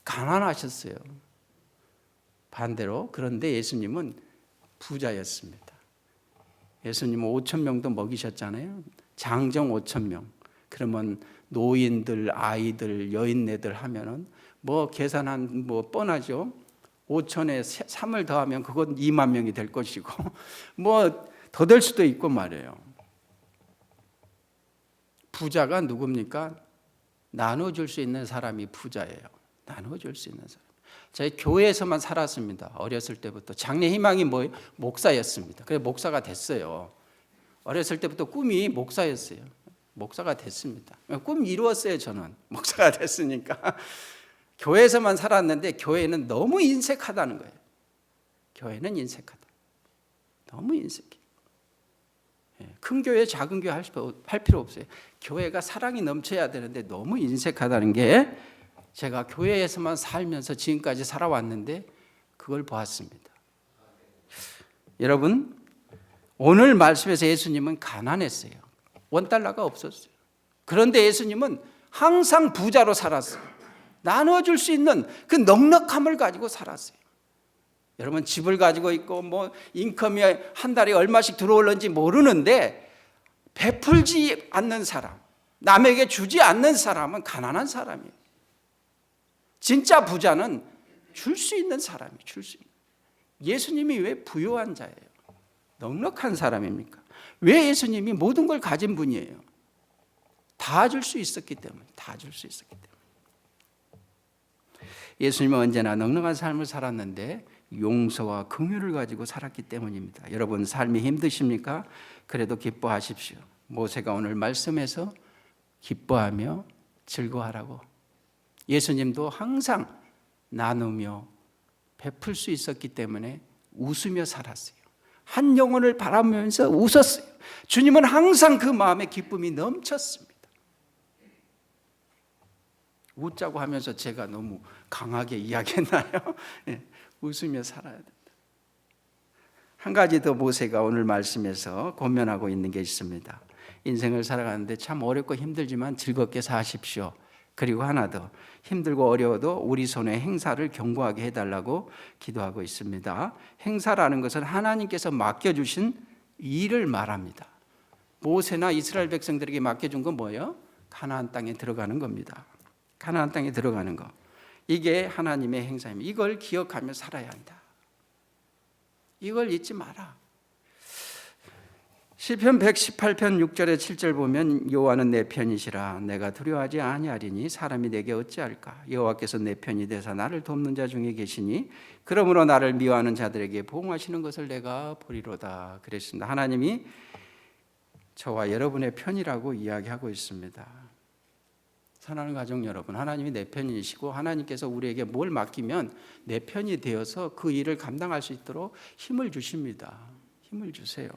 가난하셨어요. 반대로. 그런데 예수님은 부자였습니다. 예수님은 5,000명도 먹이셨잖아요. 장정 5,000명. 그러면 노인들, 아이들, 여인네들 하면은 뭐 계산한 뭐 뻔하죠. 5,000에 3을 더하면 그건 2만 명이 될 것이고 뭐 더 될 수도 있고 말이에요. 부자가 누굽니까? 나눠줄 수 있는 사람이 부자예요. 나눠줄 수 있는 사람. 저희 교회에서만 살았습니다. 어렸을 때부터. 장래 희망이 뭐예요? 목사였습니다. 그래서 목사가 됐어요. 어렸을 때부터 꿈이 목사였어요. 목사가 됐습니다. 꿈 이루었어요. 저는 목사가 됐으니까. 교회에서만 살았는데 교회는 너무 인색하다는 거예요. 교회는 인색하다. 너무 인색해. 큰 교회 작은 교회 할 필요 없어요. 교회가 사랑이 넘쳐야 되는데 너무 인색하다는 게 제가 교회에서만 살면서 지금까지 살아왔는데 그걸 보았습니다. 여러분, 오늘 말씀에서 예수님은 가난했어요. $1가 없었어요. 그런데 예수님은 항상 부자로 살았어요. 나눠줄 수 있는 그 넉넉함을 가지고 살았어요. 여러분 집을 가지고 있고 뭐 인컴이 한 달에 얼마씩 들어오는지 모르는데 베풀지 않는 사람, 남에게 주지 않는 사람은 가난한 사람이에요. 진짜 부자는 줄 수 있는 사람이에요. 줄 수 있는. 예수님이 왜 부유한 자예요? 넉넉한 사람입니까? 왜 예수님이 모든 걸 가진 분이에요? 다 줄 수 있었기 때문에. 다 줄 수 있었기 때문에. 예수님은 언제나 넉넉한 삶을 살았는데 용서와 긍휼을 가지고 살았기 때문입니다. 여러분 삶이 힘드십니까? 그래도 기뻐하십시오. 모세가 오늘 말씀에서 기뻐하며 즐거워하라고. 예수님도 항상 나누며 베풀 수 있었기 때문에 웃으며 살았어요. 한 영혼을 바라보면서 웃었어요. 주님은 항상 그 마음에 기쁨이 넘쳤습니다. 웃자고 하면서 제가 너무 강하게 이야기했나요? 웃으며 살아야 된다. 한 가지 더 모세가 오늘 말씀에서 권면하고 있는 게 있습니다. 인생을 살아가는데 참 어렵고 힘들지만 즐겁게 사십시오. 그리고 하나 더, 힘들고 어려워도 우리 손의 행사를 견고하게 해달라고 기도하고 있습니다. 행사라는 것은 하나님께서 맡겨주신 일을 말합니다. 모세나 이스라엘 백성들에게 맡겨준 건 뭐예요? 가나안 땅에 들어가는 겁니다. 가나안 땅에 들어가는 거. 이게 하나님의 행사입니다. 이걸 기억하며 살아야 한다. 이걸 잊지 마라. 시편 118편 6절에 7절 보면 여호와는 내 편이시라 내가 두려워하지 아니하리니 사람이 내게 어찌할까. 여호와께서 내 편이 되사 나를 돕는 자 중에 계시니 그러므로 나를 미워하는 자들에게 보응하시는 것을 내가 보리로다 그랬습니다. 하나님이 저와 여러분의 편이라고 이야기하고 있습니다. 사랑하는 가족 여러분, 하나님이 내 편이시고 하나님께서 우리에게 뭘 맡기면 내 편이 되어서 그 일을 감당할 수 있도록 힘을 주십니다. 힘을 주세요.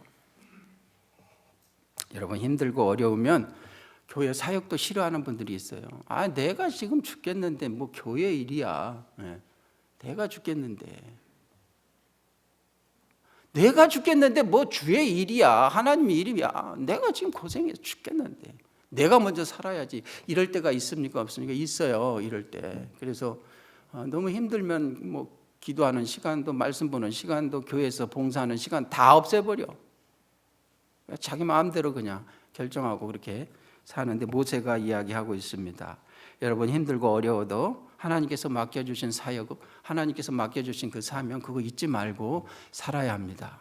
여러분, 힘들고 어려우면 교회 사역도 싫어하는 분들이 있어요. 내가 지금 죽겠는데 뭐 교회 일이야. 내가 죽겠는데 뭐 주의 일이야. 하나님의 일이야. 내가 지금 고생해서 죽겠는데 내가 먼저 살아야지. 이럴 때가 있습니까? 없습니까? 있어요. 이럴 때. 그래서 너무 힘들면 뭐 기도하는 시간도, 말씀 보는 시간도, 교회에서 봉사하는 시간 다 없애버려. 자기 마음대로 그냥 결정하고 그렇게 사는데 모세가 이야기하고 있습니다. 여러분, 힘들고 어려워도 하나님께서 맡겨주신 사역, 하나님께서 맡겨주신 그 사명, 그거 잊지 말고 살아야 합니다.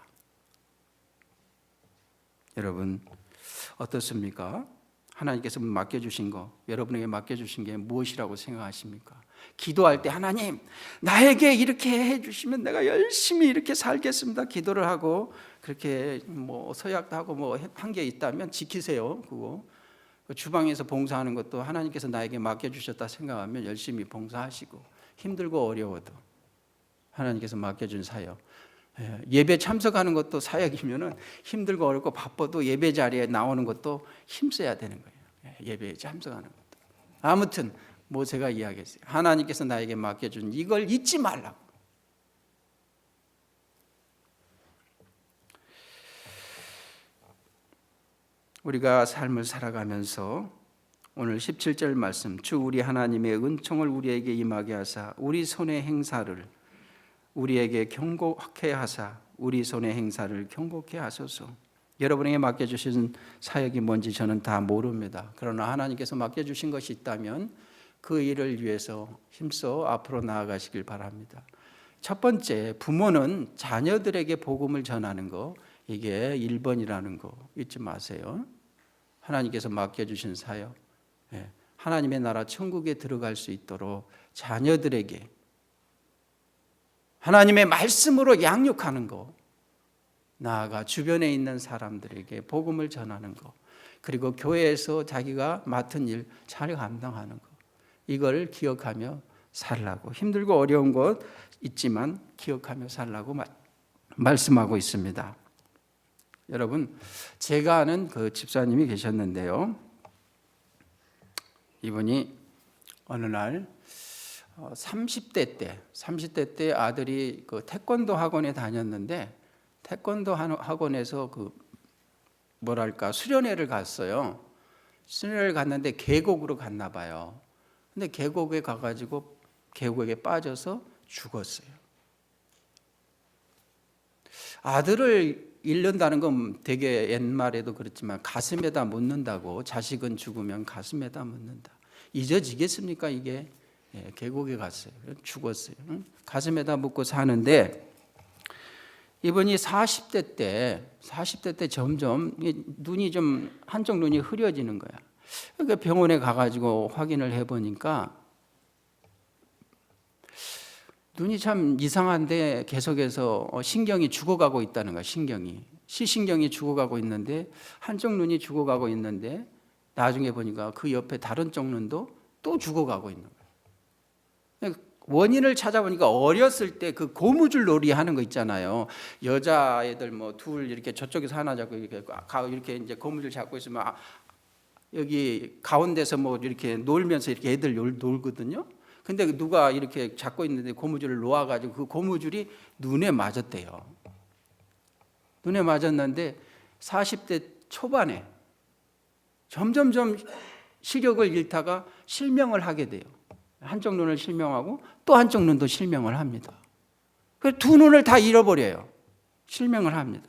여러분, 어떻습니까? 하나님께서 맡겨주신 거, 여러분에게 맡겨주신 게 무엇이라고 생각하십니까? 기도할 때 하나님, 나에게 이렇게 해주시면 내가 열심히 이렇게 살겠습니다. 기도를 하고 그렇게 뭐 서약도 하고 뭐 한 게 있다면 지키세요. 그거 주방에서 봉사하는 것도 하나님께서 나에게 맡겨주셨다 생각하면 열심히 봉사하시고, 힘들고 어려워도 하나님께서 맡겨준 사역, 예배 참석하는 것도 사역이면은 힘들고 어렵고 바빠도 예배 자리에 나오는 것도 힘써야 되는 거예요. 예배에 참석하는 것도. 아무튼 모세가 이야기했어요. 하나님께서 나에게 맡겨준 이걸 잊지 말라고. 우리가 삶을 살아가면서 오늘 17절 말씀, 주 우리 하나님의 은총을 우리에게 임하게 하사 우리 손의 행사를 우리에게 경고케 하사 우리 손의 행사를 경고케 하소서. 여러분에게 맡겨주신 사역이 뭔지 저는 다 모릅니다. 그러나 하나님께서 맡겨주신 것이 있다면 그 일을 위해서 힘써 앞으로 나아가시길 바랍니다. 첫 번째, 부모는 자녀들에게 복음을 전하는 거, 이게 1번이라는 거 잊지 마세요. 하나님께서 맡겨주신 사역, 하나님의 나라 천국에 들어갈 수 있도록 자녀들에게 하나님의 말씀으로 양육하는 거, 나아가 주변에 있는 사람들에게 복음을 전하는 거, 그리고 교회에서 자기가 맡은 일 잘 감당하는 거, 이걸 기억하며 살라고, 힘들고 어려운 것 있지만 기억하며 살라고 말씀하고 있습니다. 여러분, 제가 아는 그 집사님이 계셨는데요, 이분이 어느 날 30대 때 아들이 그 태권도 학원에 다녔는데, 태권도 학원에서 그 수련회를 갔어요. 수련회를 갔는데 계곡으로 갔나 봐요. 근데 계곡에 가가지고 계곡에 빠져서 죽었어요. 아들을 잃는다는 건 되게 옛말에도 그렇지만 가슴에다 묻는다고, 자식은 죽으면 가슴에다 묻는다. 잊어지겠습니까 이게? 계곡에 갔어요. 죽었어요. 가슴에다 묻고 사는데, 이분이 40대 때 점점 눈이 좀 한쪽 눈이 흐려지는 거야. 그러니까 병원에 가가지고 확인을 해보니까 눈이 참 이상한데 계속해서 신경이 죽어가고 있다는 거야. 시신경이 죽어가고 있는데, 한쪽 눈이 죽어가고 있는데 나중에 보니까 그 옆에 다른 쪽 눈도 또 죽어가고 있는 거야. 원인을 찾아보니까 어렸을 때 그 고무줄 놀이 하는 거 있잖아요. 여자애들 뭐 둘 이렇게 저쪽에서 하나 잡고 이렇게 이제 고무줄 잡고 있으면 여기 가운데서 뭐 이렇게 놀면서 이렇게 애들 놀거든요. 근데 누가 이렇게 잡고 있는데 고무줄을 놓아가지고 그 고무줄이 눈에 맞았대요. 눈에 맞았는데 40대 초반에 점점점 시력을 잃다가 실명을 하게 돼요. 한쪽 눈을 실명하고 또 한쪽 눈도 실명을 합니다. 그래서 두 눈을 다 잃어버려요. 실명을 합니다.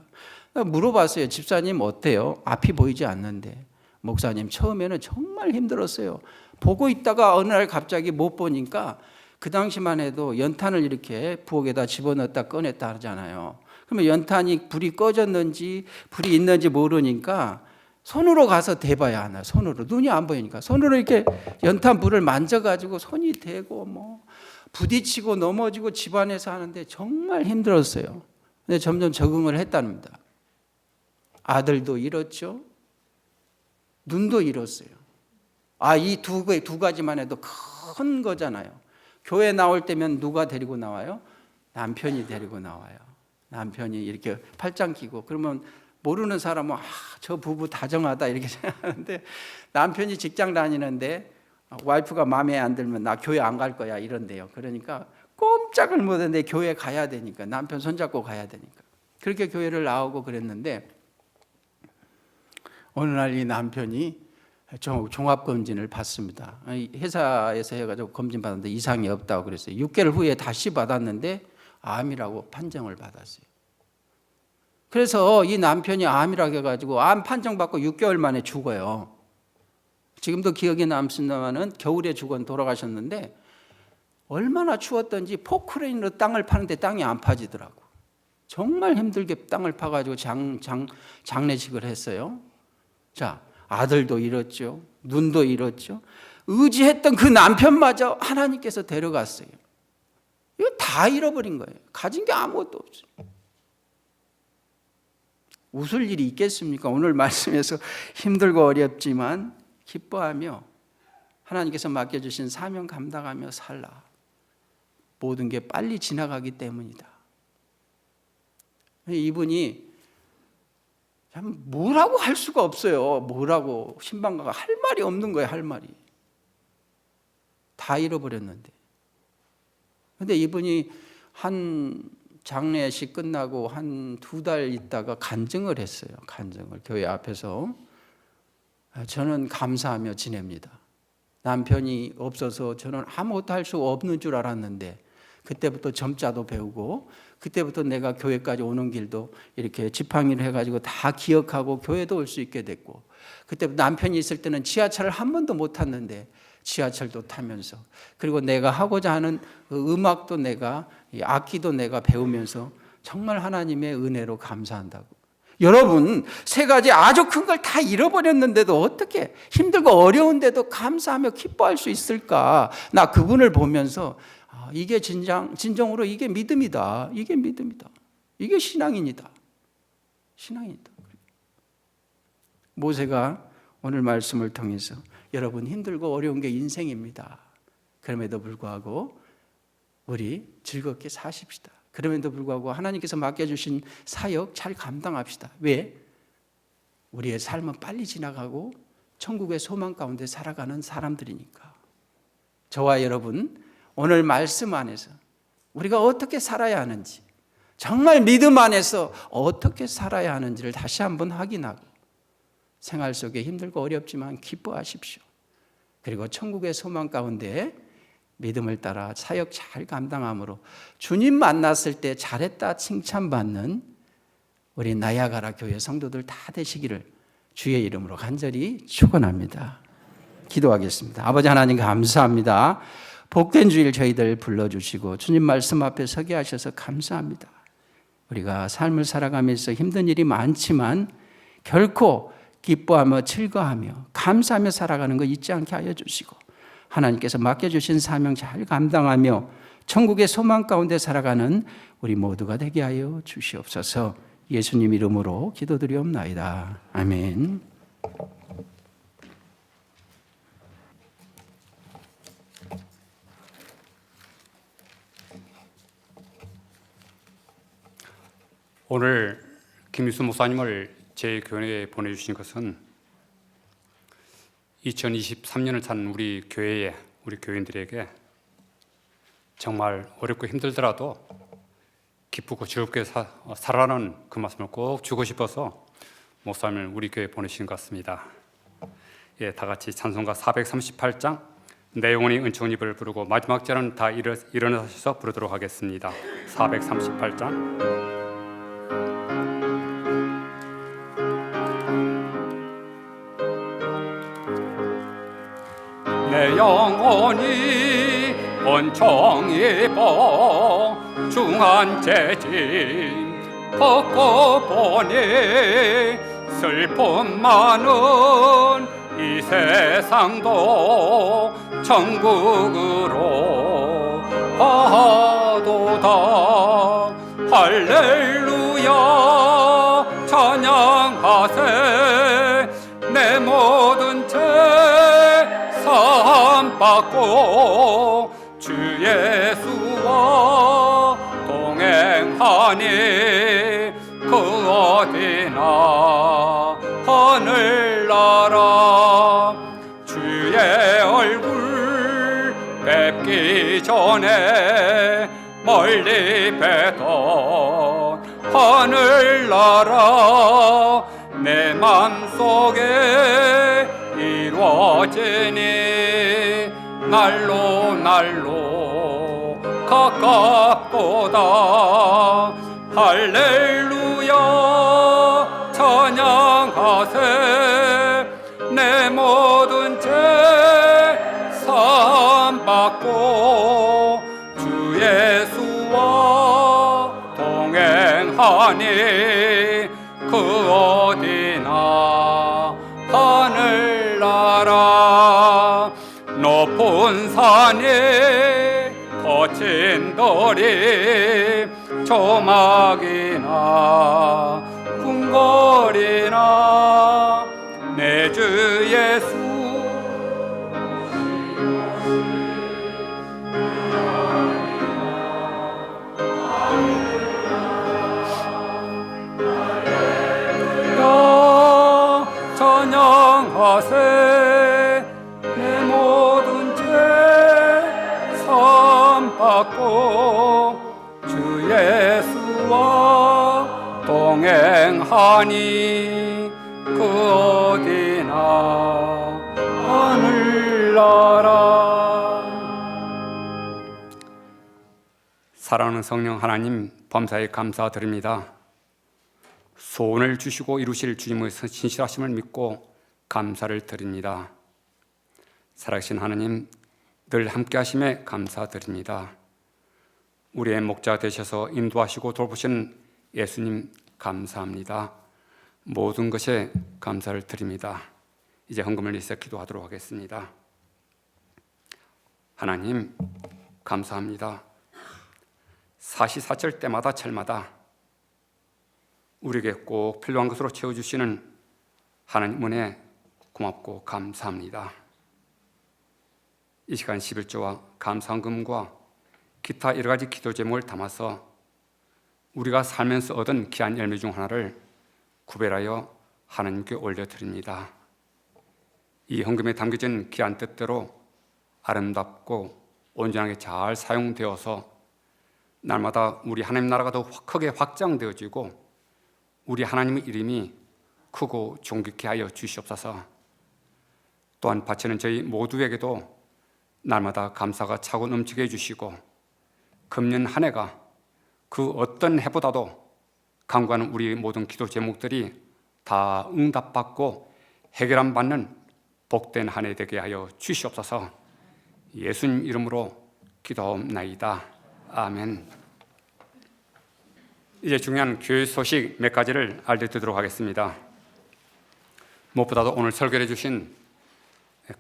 물어봤어요. 집사님 어때요? 앞이 보이지 않는데. 목사님 처음에는 정말 힘들었어요. 보고 있다가 어느 날 갑자기 못 보니까 그 당시만 해도 연탄을 이렇게 부엌에다 집어넣었다 꺼냈다 하잖아요. 그러면 연탄이 불이 꺼졌는지 불이 있는지 모르니까 손으로 가서 대봐야 하나. 손으로. 눈이 안 보이니까 손으로 이렇게 연탄 불을 만져가지고 손이 대고 뭐 부딪히고 넘어지고 집안에서 하는데 정말 힘들었어요. 근데 점점 적응을 했답니다. 아들도 잃었죠. 눈도 잃었어요. 이 두 가지만 해도 큰 거잖아요. 교회 나올 때면 누가 데리고 나와요? 남편이 데리고 나와요. 남편이 이렇게 팔짱 끼고 그러면 모르는 사람은 저 부부 다정하다 이렇게 생각하는데 남편이 직장 다니는데 와이프가 마음에 안 들면 나 교회 안 갈 거야 이런데요. 그러니까 꼼짝을 못했는데 교회 가야 되니까 남편 손잡고 가야 되니까 그렇게 교회를 나오고 그랬는데 어느 날 이 남편이 종합검진을 받습니다. 회사에서 해가지고 검진 받았는데 이상이 없다고 그랬어요. 6개월 후에 다시 받았는데 암이라고 판정을 받았어요. 그래서 이 남편이 암이라고 해가지고 암 판정받고 6개월 만에 죽어요. 지금도 기억에 남습니다만은 겨울에 돌아가셨는데 얼마나 추웠던지 포크레인으로 땅을 파는데 땅이 안 파지더라고. 정말 힘들게 땅을 파가지고 장례식을 했어요. 자, 아들도 잃었죠. 눈도 잃었죠. 의지했던 그 남편마저 하나님께서 데려갔어요. 이거 다 잃어버린 거예요. 가진 게 아무것도 없어요. 웃을 일이 있겠습니까? 오늘 말씀에서 힘들고 어렵지만 기뻐하며 하나님께서 맡겨주신 사명 감당하며 살라. 모든 게 빨리 지나가기 때문이다. 이분이 참 뭐라고 할 수가 없어요. 뭐라고 신방가가 할 말이 없는 거예요. 할 말이. 다 잃어버렸는데. 근데 이분이 한 장례식 끝나고 한 2달 있다가 간증을 했어요. 간증을 교회 앞에서. 저는 감사하며 지냅니다. 남편이 없어서 저는 아무것도 할 수 없는 줄 알았는데 그때부터 점자도 배우고 그때부터 내가 교회까지 오는 길도 이렇게 지팡이를 해가지고 다 기억하고 교회도 올 수 있게 됐고 그때부터 남편이 있을 때는 지하철을 한 번도 못 탔는데 지하철도 타면서 그리고 내가 하고자 하는 음악도 내가 악기도 내가 배우면서 정말 하나님의 은혜로 감사한다고. 여러분 3가지 아주 큰 걸 다 잃어버렸는데도 어떻게 힘들고 어려운데도 감사하며 기뻐할 수 있을까? 나 그분을 보면서 이게 진정으로 이게 믿음이다. 이게 믿음이다. 이게 신앙인이다. 신앙이다. 모세가 오늘 말씀을 통해서 여러분 힘들고 어려운 게 인생입니다. 그럼에도 불구하고 우리 즐겁게 사십시다. 그럼에도 불구하고 하나님께서 맡겨주신 사역 잘 감당합시다. 왜? 우리의 삶은 빨리 지나가고 천국의 소망 가운데 살아가는 사람들이니까. 저와 여러분 오늘 말씀 안에서 우리가 어떻게 살아야 하는지 정말 믿음 안에서 어떻게 살아야 하는지를 다시 한번 확인하고 생활 속에 힘들고 어렵지만 기뻐하십시오. 그리고 천국의 소망 가운데 믿음을 따라 사역 잘 감당함으로 주님 만났을 때 잘했다 칭찬받는 우리 나야가라 교회 성도들 다 되시기를 주의 이름으로 간절히 축원합니다. 기도하겠습니다. 아버지 하나님 감사합니다. 복된 주일 저희들 불러주시고 주님 말씀 앞에 서게 하셔서 감사합니다. 우리가 삶을 살아가면서 힘든 일이 많지만 결코 기뻐하며 즐거워하며 감사하며 살아가는 거 잊지 않게 하여 주시고 하나님께서 맡겨주신 사명 잘 감당하며 천국의 소망 가운데 살아가는 우리 모두가 되게 하여 주시옵소서. 예수님 이름으로 기도드리옵나이다. 아멘. 오늘 김유수 목사님을 제 교회에 보내주신 것은 2023년을 산 우리 교회에 우리 교인들에게 정말 어렵고 힘들더라도 기쁘고 즐겁게 살아라는 그 말씀을 꼭 주고 싶어서 목사님을 우리 교회에 보내신 것 같습니다. 다 같이 찬송가 438장 내 영혼이 은총한 입을 부르고 마지막 절은 다 일어나셔서 부르도록 하겠습니다. 438장. 내 영혼이 은총 입어 중한 재짐 벗고 보니 슬픔 많은 이 세상도 천국으로 가도다. 할렐루야 찬양하세. 내 모든 죄 사함받고 주 예수와 동행하니 그 어디나 하늘나라. 주의 얼굴 뵙기 전에 멀리 뵈던 하늘나라 내 맘속에 이루어지니 날로 날로 가깝도다. 할렐루야 찬양하세. 내 모든 죄 사함받고 주 예수와 동행하니 그 어디나 하늘나라. 높은 산이 거친 돌이 조막이나 궁궐이나 내 주 예수 찬양하세. 내 모든 죄 사함받고 주 예수와 동행하니 그 어디나 하늘나라. 사랑하는 성령 하나님, 범사에 감사드립니다. 소원을 주시고 이루실 주님의 신실하심을 믿고 감사를 드립니다. 살아계신 하나님, 늘 함께 하심에 감사드립니다. 우리의 목자 되셔서 인도하시고 돌보시는 예수님 감사합니다. 모든 것에 감사를 드립니다. 이제 헌금을 위해서 기도하도록 하겠습니다. 하나님 감사합니다. 사시사철 때마다 철마다 우리에게 꼭 필요한 것으로 채워주시는 하나님 은혜 고맙고 감사합니다. 이 시간 11조와 감사헌금과 기타 여러 가지 기도 제목을 담아서 우리가 살면서 얻은 귀한 열매 중 하나를 구별하여 하나님께 올려드립니다. 이 헌금에 담겨진 귀한 뜻대로 아름답고 온전하게 잘 사용되어서 날마다 우리 하나님 나라가 더 크게 확장되어지고 우리 하나님의 이름이 크고 존귀케 하여 주시옵소서. 또한 바치는 저희 모두에게도 날마다 감사가 차고 넘치게 해주시고 금년 한 해가 그 어떤 해보다도 간구하는 우리 모든 기도 제목들이 다 응답받고 해결함 받는 복된 한 해 되게 하여 주시옵소서. 예수님 이름으로 기도하옵나이다. 아멘. 이제 중요한 교회 소식 몇 가지를 알려드리도록 하겠습니다. 무엇보다도 오늘 설교해 주신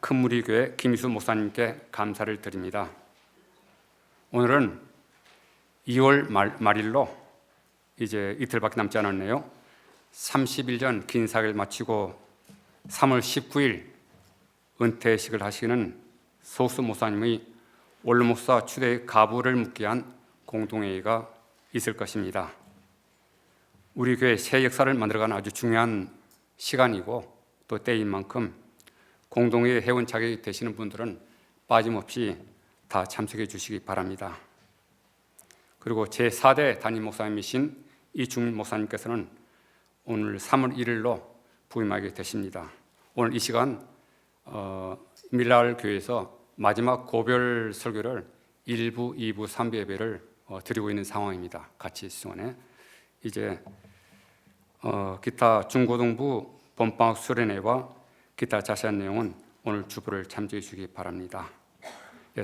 큰무리교회 김희수 목사님께 감사를 드립니다. 오늘은 2월 말일로 이제 이틀밖에 남지 않았네요. 31년 긴 사역을 마치고 3월 19일 은퇴식을 하시는 소수 목사님의 원로 목사 추대의 가부를 묻게 한 공동회의가 있을 것입니다. 우리 교회 새 역사를 만들어가는 아주 중요한 시간이고 또 때인 만큼 공동회의 회원 자격이 되시는 분들은 빠짐없이 다 참석해 주시기 바랍니다. 그리고 제4대 담임 목사님이신 이중민 목사님께서는 오늘 3월 1일로 부임하게 되십니다. 오늘 이 시간 밀라을 교회에서 마지막 고별 설교를 1부, 2부, 3부 예배를 드리고 있는 상황입니다. 같이 수원에 이제 기타 중고등부 본방학 수련회와 기타 자세한 내용은 오늘 주보를 참조해 주시기 바랍니다.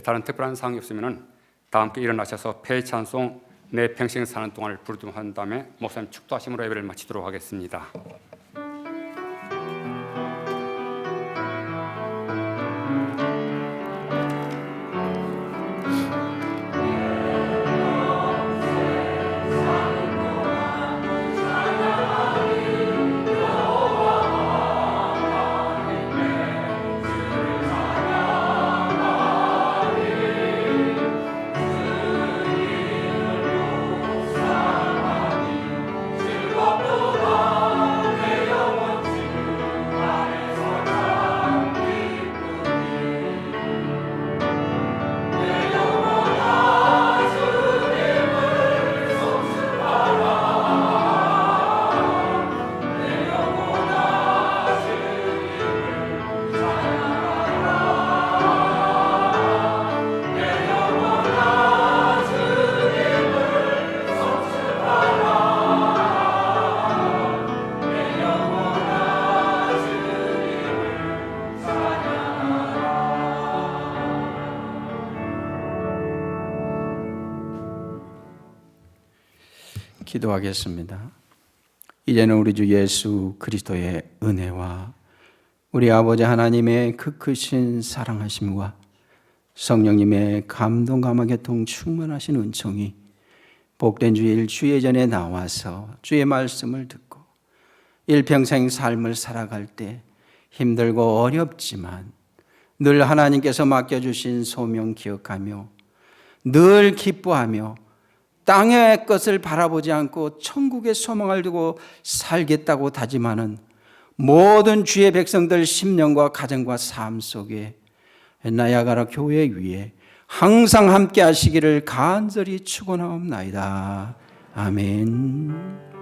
다른 특별한 사항이 없으면 다 함께 일어나셔서 폐 찬송 내 평생 사는 동안을 부르던 다음에 목사님 축도하심으로 예배를 마치도록 하겠습니다. 기도하겠습니다. 이제는 우리 주 예수 그리스도의 은혜와 우리 아버지 하나님의 그 크신 사랑하심과 성령님의 감동 감화 교통 충만하신 은총이 복된 주일 주의 전에 나와서 주의 말씀을 듣고 일평생 삶을 살아갈 때 힘들고 어렵지만 늘 하나님께서 맡겨주신 소명 기억하며 늘 기뻐하며 땅의 것을 바라보지 않고 천국의 소망을 두고 살겠다고 다짐하는 모든 주의 백성들 심령과 가정과 삶 속에 나야가라 교회 위에 항상 함께 하시기를 간절히 축원하옵나이다. 아멘.